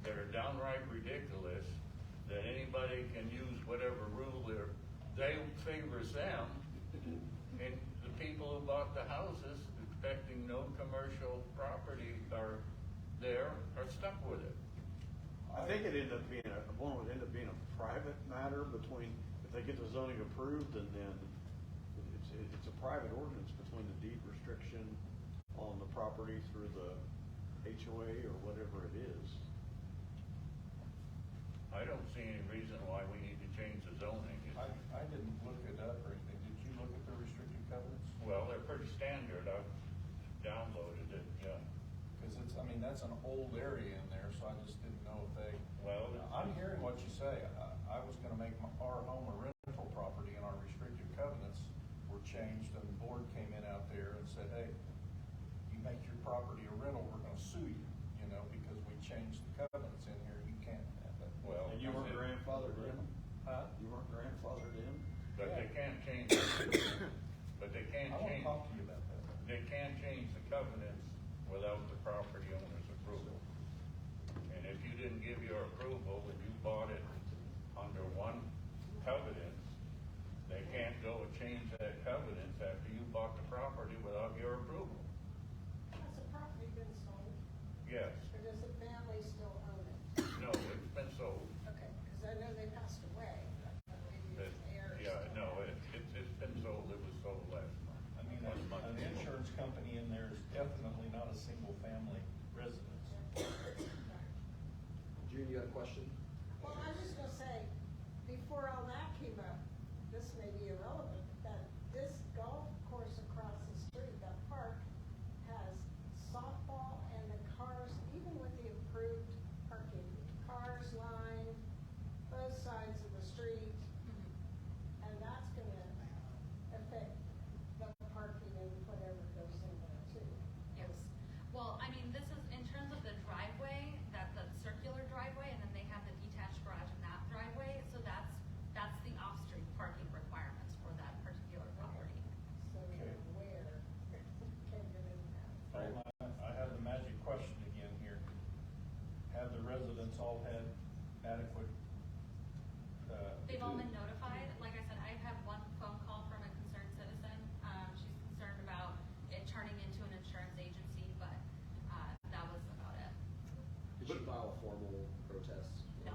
that are downright ridiculous that anybody can use whatever rule they favors them. And the people who bought the houses expecting no commercial property are stuck with it. I think it ended up being one would end up being a private matter between, if they get the zoning approved, and then it's a private ordinance between the deed restriction on the property through the HOA or whatever it is. I don't see any reason why we need to change the zoning. I didn't look it up or anything. Did you look at the restricted covenants? Well, they're pretty standard. I've downloaded it, yeah. Because that's an old area in there, so I just didn't know if they. Well, I'm hearing what you say. I was gonna make our home a rental property, and our restricted covenants were changed, and the board came in out there and said, hey, you make your property a rental, we're gonna sue you, because we changed the covenants in here, you can't have it. Well, And you weren't grandfathered in? Huh? You weren't grandfathered in? but they can't change, but they can't I won't change, talk to you about that. they can't change the covenants without the property owner's approval. And if you didn't give your approval and you bought it under one covenant, they can't go and change that covenant after you bought the property without your approval. Has the property been sold, Yes, or does the family still own it? no, it's been sold. Okay, because I know they passed away, but maybe But, it's heirs. yeah, no, it's been sold, it was sold last month. Last month. An insurance company in there is definitely not a single-family residence. June, you had a question? Well, I was just gonna say, before all that came up, this may be irrelevant, that this golf course across the street, that park, has softball and the cars, even with the approved parking, cars line both sides of the street, and that's gonna affect the parking and whatever goes in there too. yes. Well, this is in terms of the driveway, the circular driveway, and then they have the detached garage in that driveway, so that's the off-street parking requirements for that particular property. So where can you in that? I have the magic question again here. Have the residents all had adequate? They've all been notified. Like I said, I've had one phone call from a concerned citizen. She's concerned about it turning into an insurance agency, but that was about it. Did you file a formal protest? No.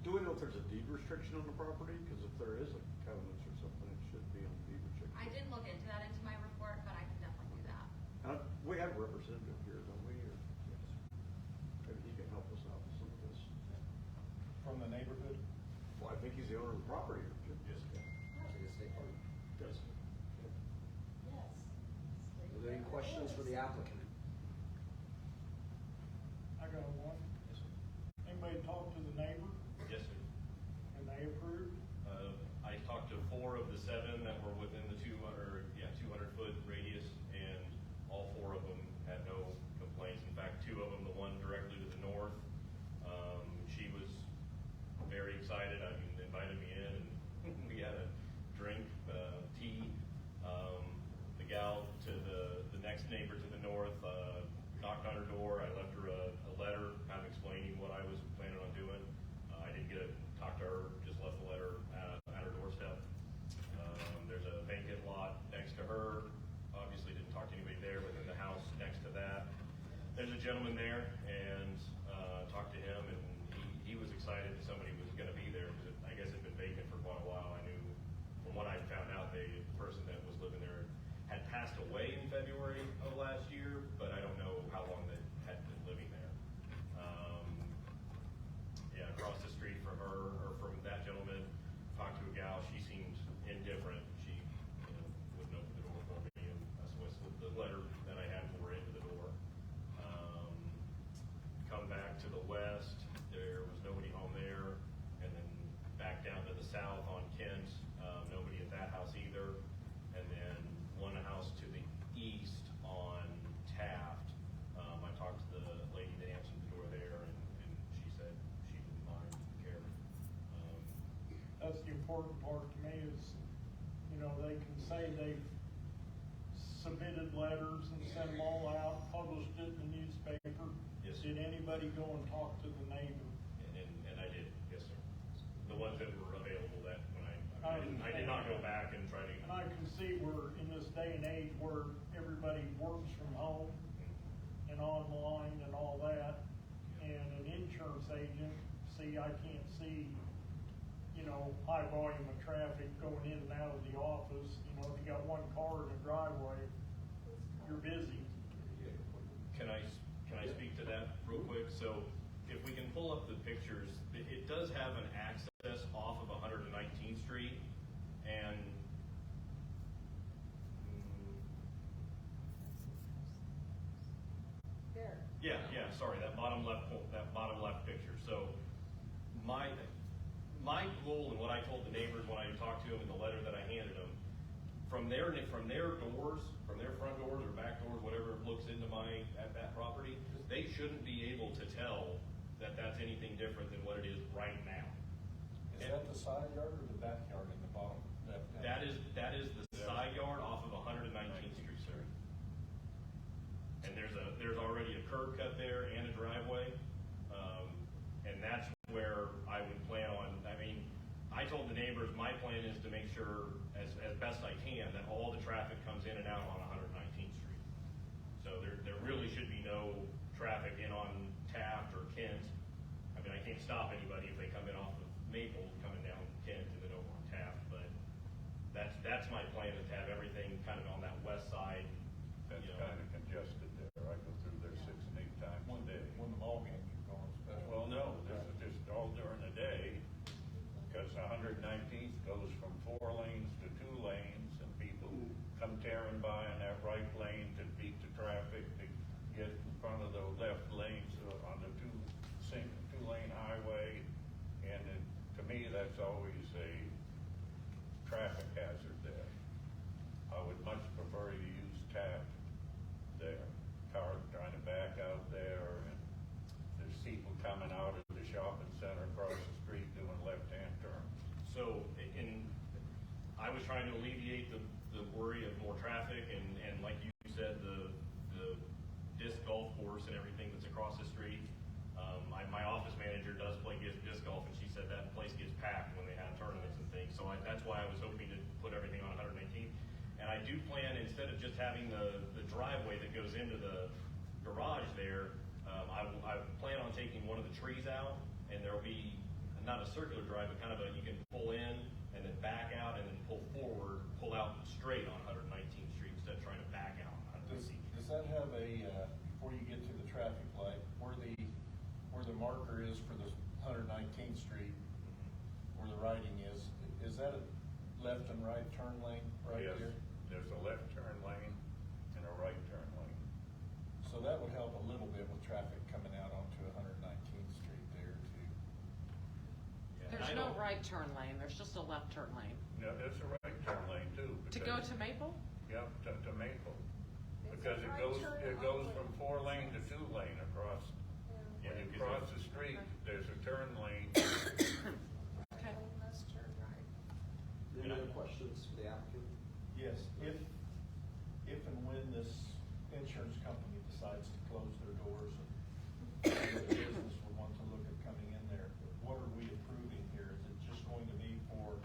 Do we know if there's a deed restriction on the property? Because if there is a covenant or something, it should be on the deed restriction. I didn't look into that into my report, but I can definitely do that. We have a representative here, don't we? Or, yes. Maybe he can help us out with some of this. From the neighborhood? Well, I think he's the owner of the property. Yes. I think it's state park. Yes. Yes. Are there any questions for the applicant? I got one. Anybody talk to the neighbor Yes, sir. and they approved? I talked to 4 of the 7 that were within the 200-foot radius, and all 4 of them had no complaints. In fact, 2 of them, the one directly to the north, she was very excited. Invited me in, and we had a drink, tea. The gal to the next neighbor to the north knocked on her door. I left her a letter kind of explaining what I was planning on doing. I didn't get to talk to her, just left the letter at her doorstep. There's a vacant lot next to her. Obviously didn't talk to anybody there, but in the house next to that, there's a gentleman there, and talked to him, and he was excited that somebody was going to be there, because I guess it had been vacant for quite a while. I knew, from what I found out, the person that was living there had passed away in February of last year, but I don't know how long they had been living there. Across the street from her, or from that gentleman, talked to a gal. She seemed indifferent. She wouldn't open the door for me, and I solicited the letter that I had for her into the door. Come back to the west. important part to me is, you know, they can say they've submitted letters and sent them all out, published it in the newspaper. Yes. Did anybody go and talk to the neighbor? And I did, yes, sir. The ones that were available that when I did not go back and try to. And I can see we're in this day and age where everybody works from home and online and all that. And an insurance agent, I can't see, you know, high volume of traffic going in and out of the office. You know, if you got one car in the driveway, you're busy. Can I speak to that real quick? So if we can pull up the pictures, it does have an access off of 119th Street, and There. yeah, sorry, that bottom left picture. So my goal and what I told the neighbors when I talked to them in the letter that I handed them, from their doors, from their front doors or back doors, whatever looks into that property, they shouldn't be able to tell that that's anything different than what it is right now. Is that the side yard or the backyard in the bottom left? That is the side yard off of 119th Street, sir. And there's already a curb cut there and a driveway, and that's where I would plan on. I mean, I told the neighbors my plan is to make sure, as best I can, that all the traffic comes in and out on 119th Street. So there really should be no traffic in on Taft or Kent. I mean, I can't stop anybody if they come in off of Maple coming down Kent and then over on Taft, but that's my plan, is to have everything kind of on that west side. That's kind of congested there. I go through there 6 and 8 times a day. When the ball games are going, especially. Well, no, this is just all during the day, because 119th goes from 4 lanes to 2 lanes, and people come tearing by in that right lane to beat the traffic to get in front of the left lanes on the two-lane highway, and to me, that's always a traffic hazard there. I would much prefer you use Taft there. Cars trying to back out there, and there's people coming out of the shopping center across the street doing left-hand turns. So, I was trying to alleviate the worry of more traffic, and like you said, the disc golf course and everything that's across the street. My office manager does play disc golf, and she said that place gets packed when they have tournaments and things. So that's why I was hoping to put everything on 119th. And I do plan, instead of just having the driveway that goes into the garage there, I plan on taking one of the trees out, and there'll be not a circular drive, but kind of you can pull in and then back out and then pull forward, pull out straight on 119th Street instead of trying to back out on 119th. Does that have before you get to the traffic light, where the marker is for the 119th Street, where the writing is that a left and right turn lane right Yes, there? there's a left turn lane and a right turn lane. So that would help a little bit with traffic coming out onto 119th Street there too. Yeah, There's no right turn lane, there's just a left turn lane. No, there's a right turn lane too. To go to Maple? Yep, to Maple. It's Because a it right goes turn from 4 lane to 2 lane across. Yeah, When you because cross the street, there's a turn lane. Okay. Let's turn right. Any other questions for the applicant? Yes, if and when this insurance company decides to close their doors and the business will want to look at coming in there, what are we approving here? Is it just going to be for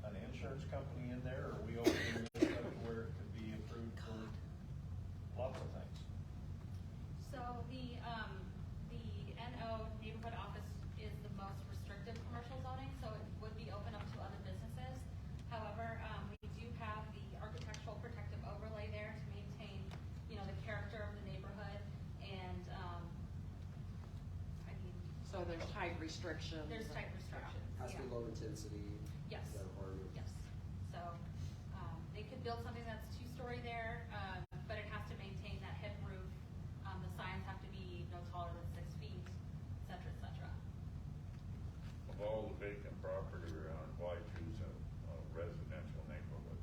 an insurance company in there, or are we opening this up to where it could be approved for lots of things? So the NO neighborhood office is the most restrictive commercial zoning, so it would be open up to other businesses. However, we do have the architectural protective overlay there to maintain, you know, the character of the neighborhood, and, I mean. So there's height restrictions. There's type restrictions, Has to be yeah. low intensity. Yes. Is that a requirement? Yes. So, they could build something that's 2-story there, but it has to maintain that hip roof. The signs have to be no taller than 6 feet, et cetera, et cetera. Of all the vacant property around, why choose a residential neighborhood?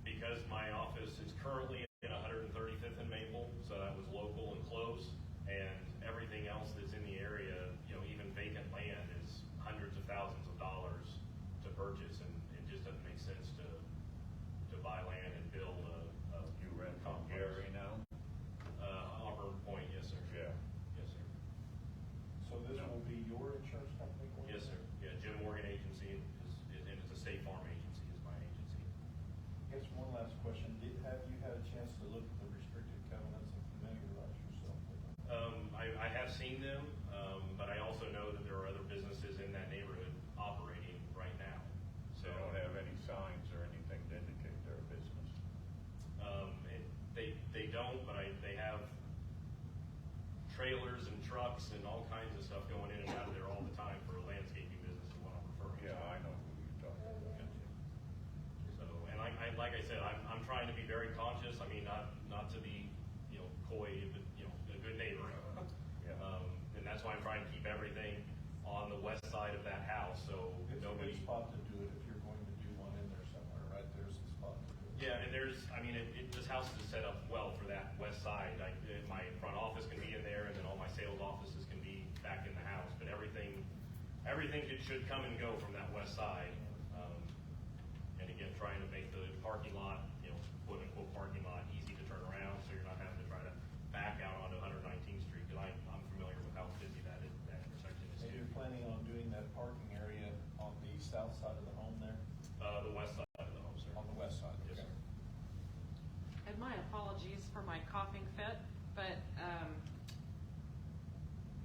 Because my office is currently in 135th and Maple, so that was local and close, and everything else that's in the area, you know, even vacant land is hundreds of company? Yes, sir. Yeah, Jim Morgan Agency and it's a State Farm agency is my agency. I guess one last question. Have you had a chance to look at the restricted covenants and familiarize yourself with them? I have seen them, but I also know that there are other businesses in that neighborhood operating right now. They don't have any signs or anything to indicate they're a business. They don't, but they have trailers and trucks and all kinds of stuff going in and out of there all the time for a landscaping business is what I'm referring to. Yeah, I know who you're talking about. So, and like I said, I'm trying to be very conscious. I mean, not to be, coy, but, a good neighbor. Yeah. And that's why I'm trying to keep everything on the west side of that house, so It's a nobody. good spot to do it if you're going to do one in there somewhere, right? There's a spot to do it. Yeah, and this house is set up well for that west side. My front office can be in there, and then all my sales offices can be back in the house, but everything should come and go from that west side. And again, trying to make the parking lot, quote unquote parking lot, easy to turn around, so you're not having to try to back out onto 119th Street, because I'm familiar with how busy that intersection is. And you're planning on doing that parking area on the south side of the home there? The west side of the home, sir. On the west side? Yes, okay. sir. And my apologies for my coughing fit, but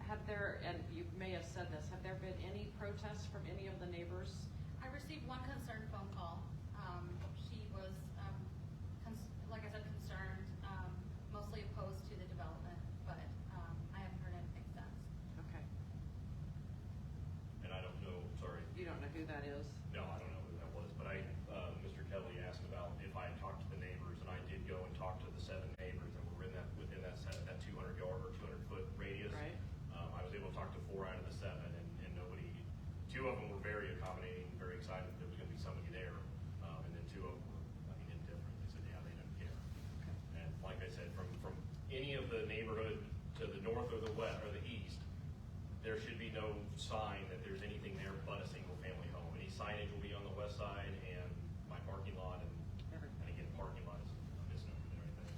have there, and you may have said this, have there been any protests from any of the neighbors? I received one concerned phone call. She was, like I said, concerned, mostly opposed to the development, but I haven't heard anything since. Okay. And I don't know, sorry. You don't know who that is? No, I don't know who that was, but Mr. Kelly asked about if I had talked to the neighbors, and I did go and talk to the 7 neighbors that were within that 200-yard or 200-foot radius. Right. I was able to talk to 4 out of the 7, and nobody, 2 of them were very accommodating, very excited that there was gonna be somebody there, and then 2 of them were, indifferent. They said, yeah, they didn't care. And like I said, from any of the neighborhood to the north or the west or the east, there should be no sign that there's anything there but a single-family home. Any signage will be on the west side and my parking lot, and again, parking lot is a misnomer there, I think.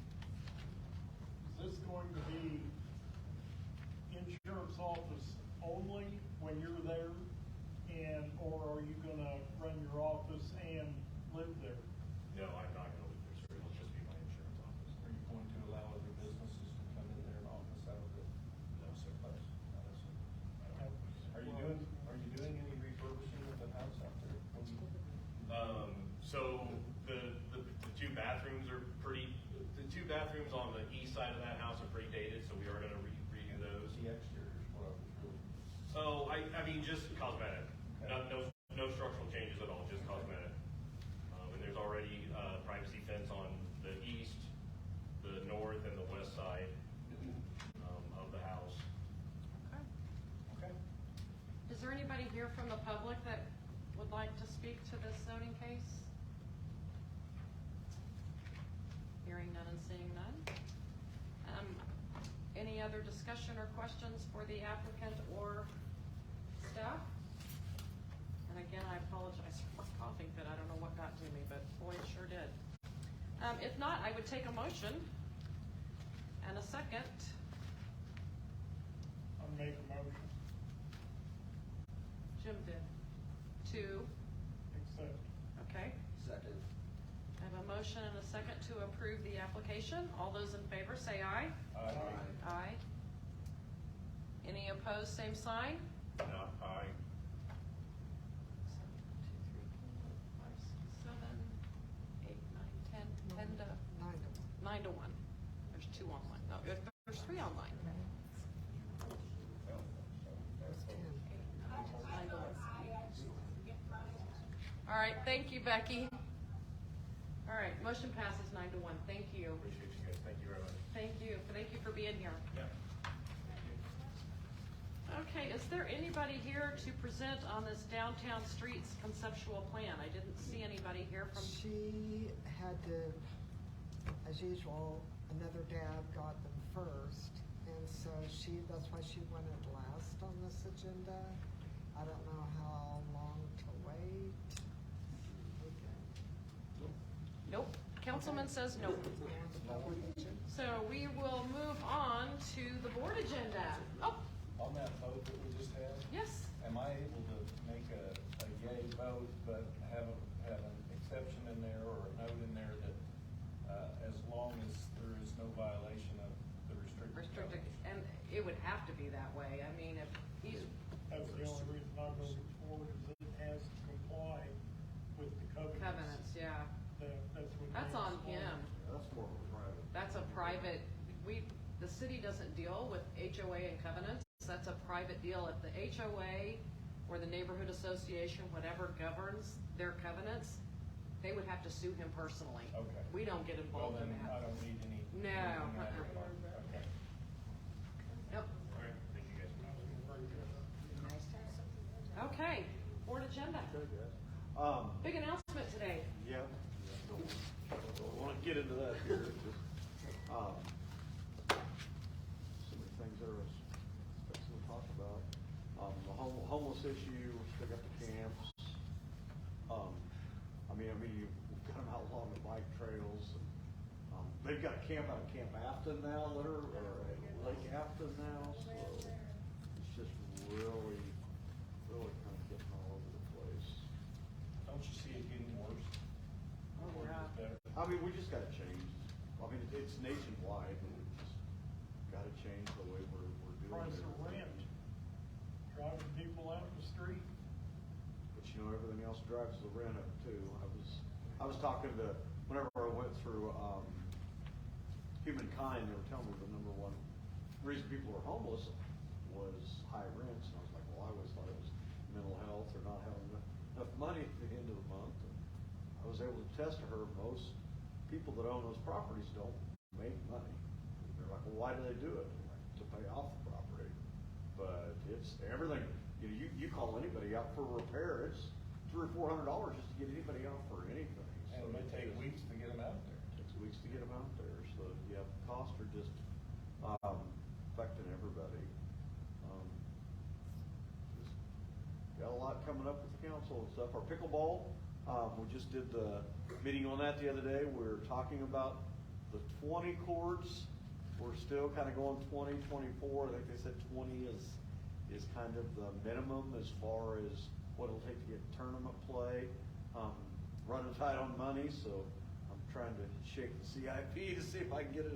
Is this going to be insurance office only when you're there? Or are you gonna run your office and live there? No, I'm not gonna live there, sir. It'll just be my insurance office. Are you going to allow other businesses to come in there and office out of it? No, sir. Are you doing any refurbishing of the house out there? So the 2 bathrooms are the 2 bathrooms on the east side of that house are pretty dated, so we are gonna redo those. The exterior is what I was really. Oh, I mean, just cosmetic. No structural changes at all, just cosmetic. And there's already privacy fence on the east, the north, and the west side of the house. Okay. Okay. Is there anybody here from the public that would like to speak to this zoning case? Hearing none and seeing none. Any other discussion or questions for the applicant or staff? And again, I apologize for coughing fit. I don't know what got to me, but boy, it sure did. If not, I would take a motion and a second. I'll make a motion. Jim did. To, Accept. okay. Second. I have a motion and a second to approve the application. All those in favor say aye. Aye. Aye. Any opposed, same sign? No, aye. 7, 8, 9, 10, 10 to 9 to 1. There's 2 online. No, there's 3 online. All right, thank you, Becky. All right, motion passes 9 to 1. Thank you. Appreciate you guys. Thank you very much. Thank you. Thank you for being here. Yeah. Okay, is there anybody here to present on this downtown streets conceptual plan? I didn't see anybody here from. She had to, as usual, another dad got them first, and so that's why she went it last on this agenda. I don't know how long to wait. Nope. Councilman says nope. So we will move on to the board agenda. Oh, On that vote that we just had, yes. am I a yay vote, but have an exception in there or a note in there that, as long as there is no violation of the restricted Restricted, covenants. and it would have to be that way. I mean, if he's, That's the only reason I voted for it, is it has to comply with the covenants. covenants, yeah. That's what. That's on him. That's more of a private. That's a private, the city doesn't deal with HOA and covenants. That's a private deal. If the HOA or the neighborhood association, whatever governs their covenants, they would have to sue him personally. Okay. We don't get Well, involved then in I that. don't need any. No. anything in that regard. Okay. Yep. All right, thank you guys. Nice to have something. Okay, board agenda. Big announcement today. Yeah. Don't want to get into that here. Just, so many things that are expecting to talk about. The homeless issue, still got the camps. You've got them out along the bike trails. They've got a camp out of Camp Afton now, or Lake Afton now, so it's just really kind of getting all over the place. Don't you see it getting worse? Oh, Or yeah. just better? We just gotta change. It's nationwide, but we just gotta change the way we're doing Price it. of rent, driving people out in the street. But everything else drives the rent up too. I was talking to, whenever I went through, Humankind, they were telling me the number one reason people are homeless was high rents. And I was like, well, I always thought it was mental health or not having enough money at the end of the month. And I was able to attest to her, most people that own those properties don't make money. They're like, well, why do they do it? To pay off the property. But it's everything. You call anybody out for a repair, it's $300 or $400 just to get anybody out for anything. And it may take weeks to get them out there. It takes weeks to get them out there. So yeah, costs are just affecting everybody. Just got a lot coming up with the council and stuff. Our pickleball, we just did the meeting on that the other day. We're talking about the 20 courts. We're still kind of going 20, 24. I think they said 20 is kind of the minimum as far as what it'll take to get tournament play. Running tight on money, so I'm trying to shake the CIP to see if I can get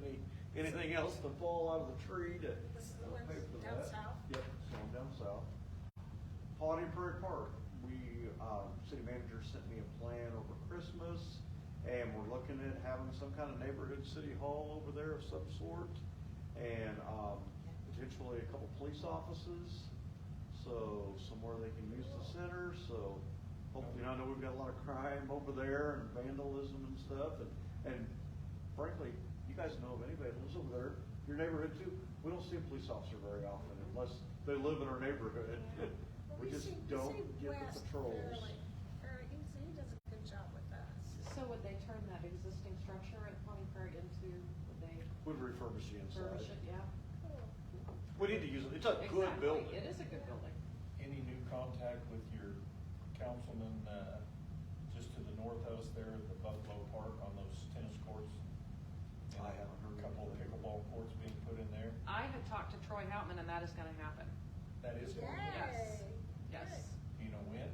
anything else to fall out of the tree to This is the one pay for down that. south? Yep, so I'm down south. Pawnee Prairie Park, city manager sent me a plan over Christmas, and we're looking at having some kind of neighborhood city hall over there of some sort, and potentially a couple police offices, so somewhere they can use the center, so hopefully, I know we've got a lot of crime over there and vandalism and stuff, and frankly, you guys know of anybody that lives over there, your neighborhood too, we don't see a police officer very often unless they live in our neighborhood. We just don't get the patrols. He does a good job with that. So would they turn that existing structure at Pawnee Prairie into, would they Would refurbish the inside. furbish it? Yeah. We need to use it, it's a good Exactly. building. It is a good building. Any new contact with your councilman, just to the north of us there at the Buffalo Park on those tennis courts? I haven't heard A couple of anything. pickleball courts being put in there. I have talked to Troy Houtman, and that is gonna happen. That is going to Yes. Yes. Do you know when?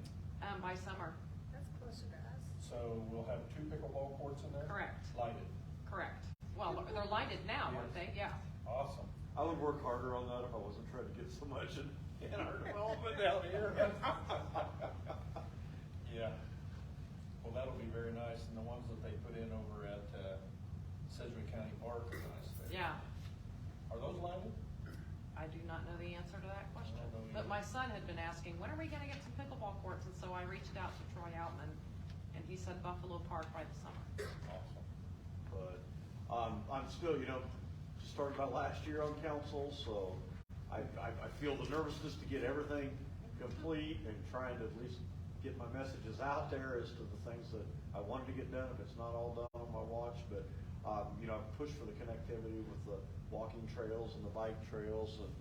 By summer. That's closer to us. So we'll have 2 pickleball courts in there? Correct. Lighted. Correct. Well, they're lighted now, aren't they? Yeah. Awesome. I would work harder on that if I wasn't trying to get so much in our development down here. Yeah. Well, that'll be very nice, and the ones that they put in over at Sedgwick County Park are nice there. Yeah. Are those lighted? I do not know the answer to that question. I don't know But either. my son had been asking, when are we gonna get some pickleball courts? And so I reached out to Troy Outman, and he said Buffalo Park by the summer. Awesome. But I'm still, just started my last year on council, so I feel the nervousness to get everything complete and trying to at least get my messages out there as to the things that I wanted to get done, if it's not all done on my watch. But I've pushed for the connectivity with the walking trails and the bike trails, and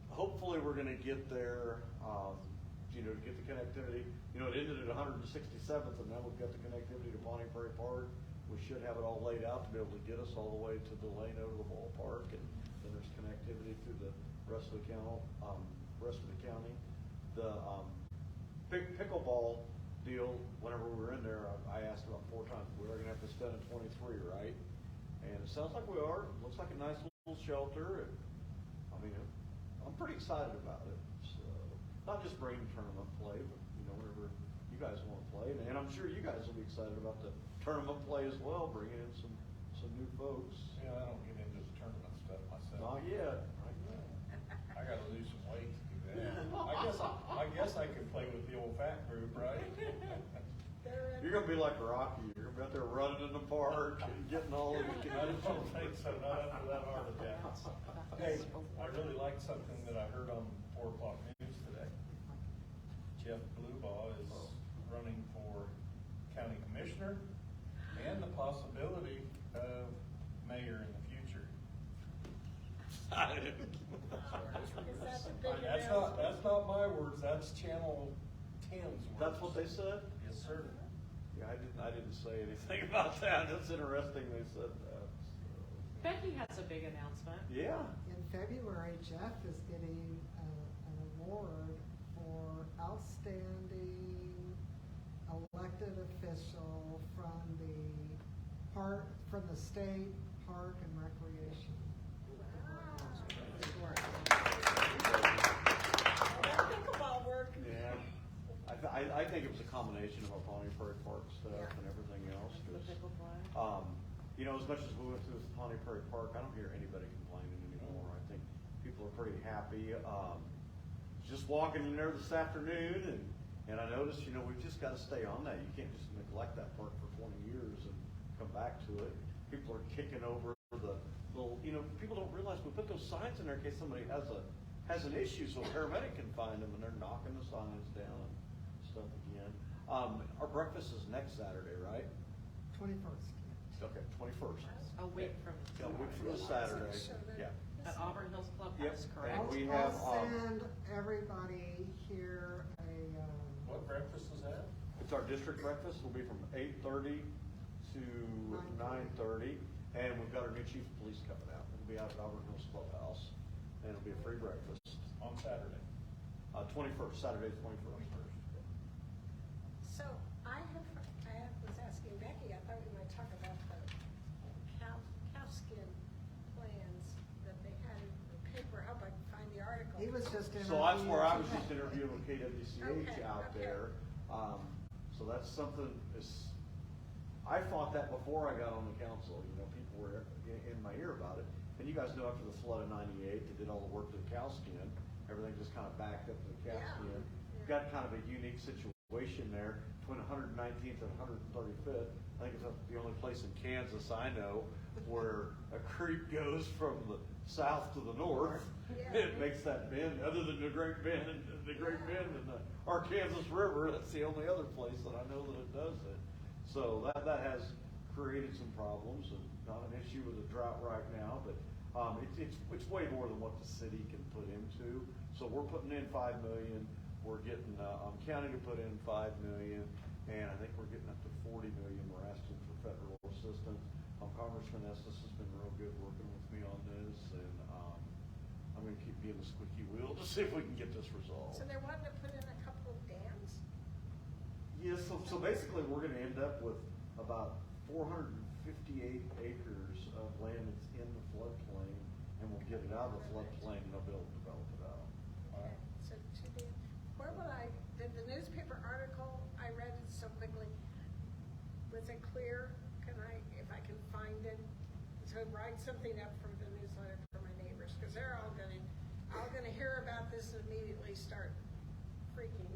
hopefully we're gonna get there, to get the connectivity. It ended at 167th, and now we've got the connectivity to Pawnee Prairie Park. We should have it all laid out to be able to get us all the way to Delano to the ballpark, and then there's connectivity through the rest of the county. The pickleball deal, whenever we were in there, I asked about 4 times, we are gonna have to spend in 23, right? And it sounds like we are, looks like a nice little shelter, and, I mean, I'm pretty excited about it, so, not just bringing tournament play, but, whenever you guys wanna play, and I'm sure you guys will be excited about the tournament play as well, bringing in some new folks. Yeah, I don't get into the tournament stuff myself. Not yet. I gotta lose some weight to do that. I guess I could play with the old fat group, right? You're gonna be like Rocky, you're gonna be out there running in the park and getting all of the. I don't think so, not after that heart attack. Hey, I really liked something that I heard on 4 o'clock news today. Jeff Blubaugh is running for county commissioner and the possibility of mayor in the future. That's not my words, that's Channel 10's words. That's what they said? Yes, sir. Yeah, I didn't say anything about that. That's interesting they said that. Becky has a big announcement. Yeah. In February, Jeff is getting an award for outstanding elected official from the state park and recreation. Pickleball work. Yeah. I think it was a combination of our Pawnee Prairie Park stuff and everything else. As much as we went through the Pawnee Prairie Park, I don't hear anybody complaining anymore. I think people are pretty happy. Just walking in there this afternoon, and I noticed, we've just got to stay on that. You can't just neglect that park for 20 years and come back to it. People are kicking over the little, people don't realize we put those signs in there in case somebody has an issue, so a paramedic can find them, and they're knocking the signs down and stuff again. Our breakfast is next Saturday, right? 21st. Okay, 21st. A week from Yeah, a week from Saturday. Yeah. at Auburn Hills Clubhouse, Yep. correct? And we have, I'll send everybody here What breakfast is that? it's our district breakfast. It'll be from 8:30 to 9:30, and we've got our new chief of police coming out. It'll be out at Auburn Hills Clubhouse, and it'll be a free breakfast. On Saturday. 21st, Saturday the 21st. So I was asking Becky, I thought we might talk about the cow skin plans that they had in the paper. I hope I can find the article. He was just So that's where I was just interviewing with KWCH out there. So that's something I thought that before I got on the council, people were in my ear about it. And you guys know after the flood of '98, they did all the work to the cow skin. Everything just kind of backed up to the cow skin. Got kind of a unique situation there between 119th and 135th. I think it's the only place in Kansas I know where a creek goes from the south to the north. It makes that bend, other than the Great Bend and the Arkansas River. That's the only other place that I know that it does it. So that has created some problems, and not an issue with the drought right now, but it's way more than what the city can put into. So we're putting in $5 million. We're getting county to put in $5 million, and I think we're getting up to $40 million. We're asking for federal assistance. Congressman Estes has been real good working with me on this, and I'm going to keep being the squeaky wheel to see if we can get this resolved. So they're wanting to put in a couple of dams? Yeah, so basically we're going to end up with about 458 acres of land that's in the floodplain, and we'll get it out of the floodplain, and they'll be able to develop it out. Okay, so where would did the newspaper article, I read it so quickly, was it clear? If I can find it, to write something up from the newsletter for my neighbors, because they're all gonna hear about this and immediately start freaking.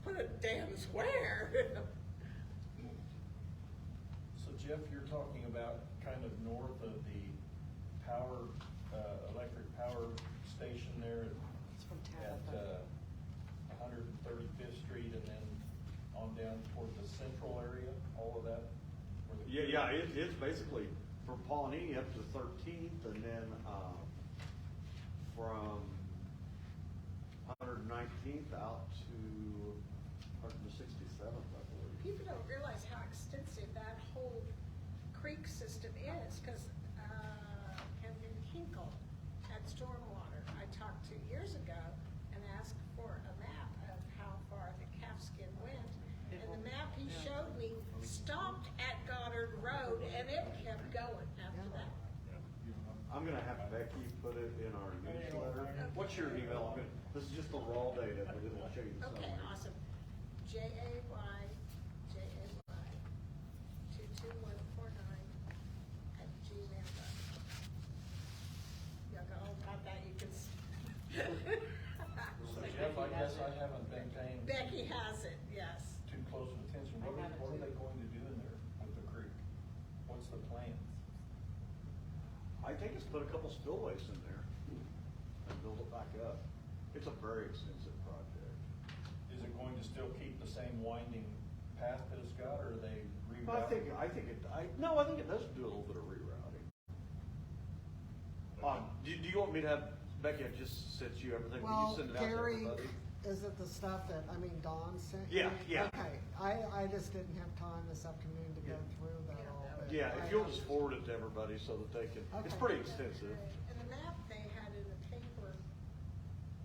Put a dams where? So Jeff, you're talking about kind of north of the electric power station there at 135th Street, and then on down toward the central area, all of that? Yeah, it's basically from Pawnee up to 13th, and then from 119th out to 167th, I believe. People don't realize how extensive that whole creek system is, because Kevin Hinkle at Stormwater, I talked to years ago and asked for a map of how far the I'm gonna have Becky put it in our newsletter. What's your email? This is just the raw data, but it'll show you the summary. Okay, awesome. JAY22149@gmail.com. Y'all got all got that, you can. So Jeff, I guess I haven't been paying Becky has it, yes. too close of attention. What are they going to do in there with the creek? What's the plan? I think it's put a couple spillways in there and build it back up. It's a very extensive project. Is it going to still keep the same winding path that it's got, or are they I rerouting? think it does do a little bit of rerouting. Do you want me to have, Becky, I've just sent you everything, will Well, you send it out to Gary, everybody? is it the stuff that, Dawn sent you? Yeah, yeah. Okay, I just didn't have time this afternoon to go through that all, but. Yeah, I if you'll have- just forward it to everybody so that they can, it's Okay. pretty extensive. And the map they had in the paper,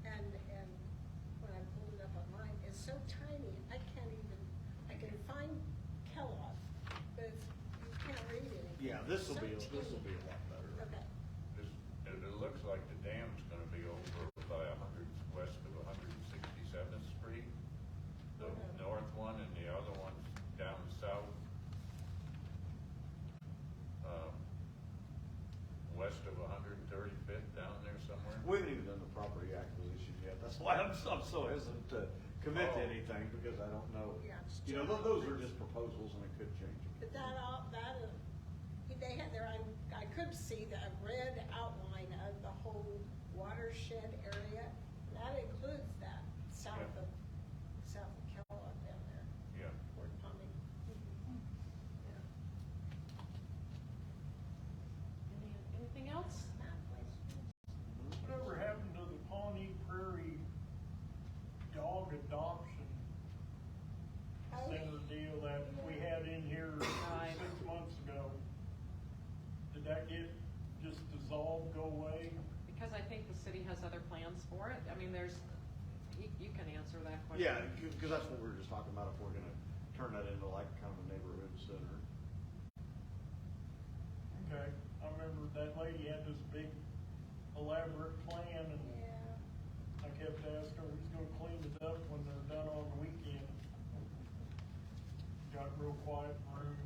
and when I pulled it up online, is so tiny, I can find Kellogg, but you can't read it. Yeah, this'll So be a lot teeny. better. Okay. It looks like the dam's gonna be over by west of 167th Street. The north one and the other one down south. West of 135th down there somewhere. We haven't even done the property acquisition yet, that's why I'm so hesitant to commit to Oh. anything, because I don't know. Yeah, it's You know, just- those are just proposals and it could change. But they had there, I could see the red outline of the whole watershed area. That includes that south Yeah. of Kellogg down there, Yeah. Fort Pommy. Yeah. Anything else? Whatever happened to the Pawnee Prairie dog adoption center deal that we had in here Right. 6 months ago? Did that get just dissolved, go away? Because I think the city has other plans for it. You can answer that question. Yeah, because that's what we were just talking about, if we're gonna turn that into like kind of a neighborhood center. Okay, I remember that lady had this big elaborate plan, and I kept asking her who's gonna clean it up when they're done on the weekend. Got real quiet in the room.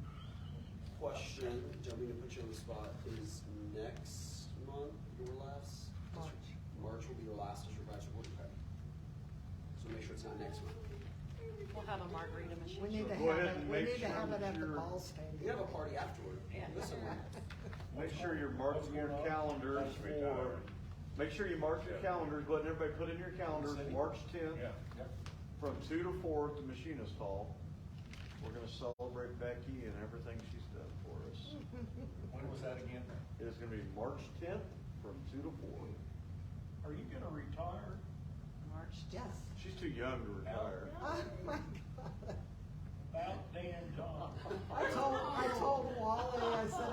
Question, don't mean to put you on the spot, is next month your last? March will be your last district advisory board, okay? So make sure it's not next month. We'll have a margarita machine. We need to Go have ahead it, and we make need to sure have it that at the you're- ball stadium. You have a party afterward. Yeah. Listen, Make sure you're marking your going on? calendars That's for, retiring. make sure you mark your Yeah. calendars, but everybody put in your calendars, City? March 10th. Yeah. From 2 to 4 at the Machinist Hall. We're gonna celebrate Becky and everything she's done for us. When was that again? It is gonna be March 10th from 2 to 4. Are you gonna retire? March. Yes. She's too young to retire. Oh, my God. About damn time. I told Wally, I said,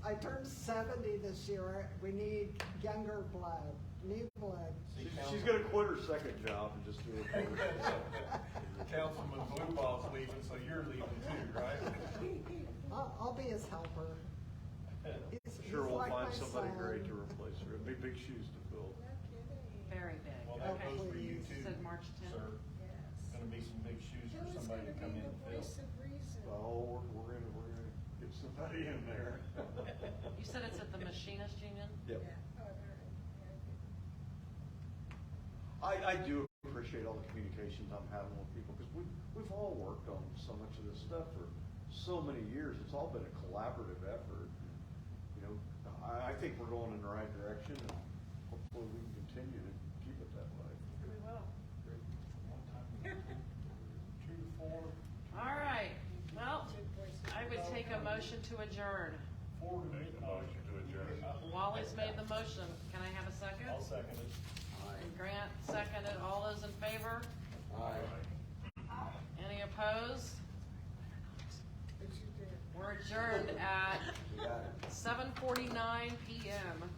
I turned 70 this year. We need younger blood, new blood. She's gonna quit her second job and just do it. Councilman Blueball's leaving, so you're leaving too, right? I'll be his helper. Sure, we'll like find my somebody son. great to replace her. It'd be big shoes to fill. Very big. Well, that Okay. goes for you Please. too, Said March 10th. sir. Yes. Gonna be some big shoes for Who's somebody to gonna come be in the and fill. voice of reason? Oh, we're gonna get somebody in there. You said it's at the Machinist Union? Yep. Yeah. Oh, all right. I do appreciate all the communications I'm having with people, because we've all worked on so much of this stuff for so many years. It's all been a collaborative effort. You know, I think we're going in the right direction, and hopefully we can continue to keep it that way. We will. 2 to 4. All right. Well, I would take a motion to adjourn. 4 to Make the motion to adjourn. Wally's made the motion. Can I have a second? I'll second it. And Grant seconded. All those in favor? Aye. Any opposed? But you did. We're adjourned at You got it. 7:49 PM.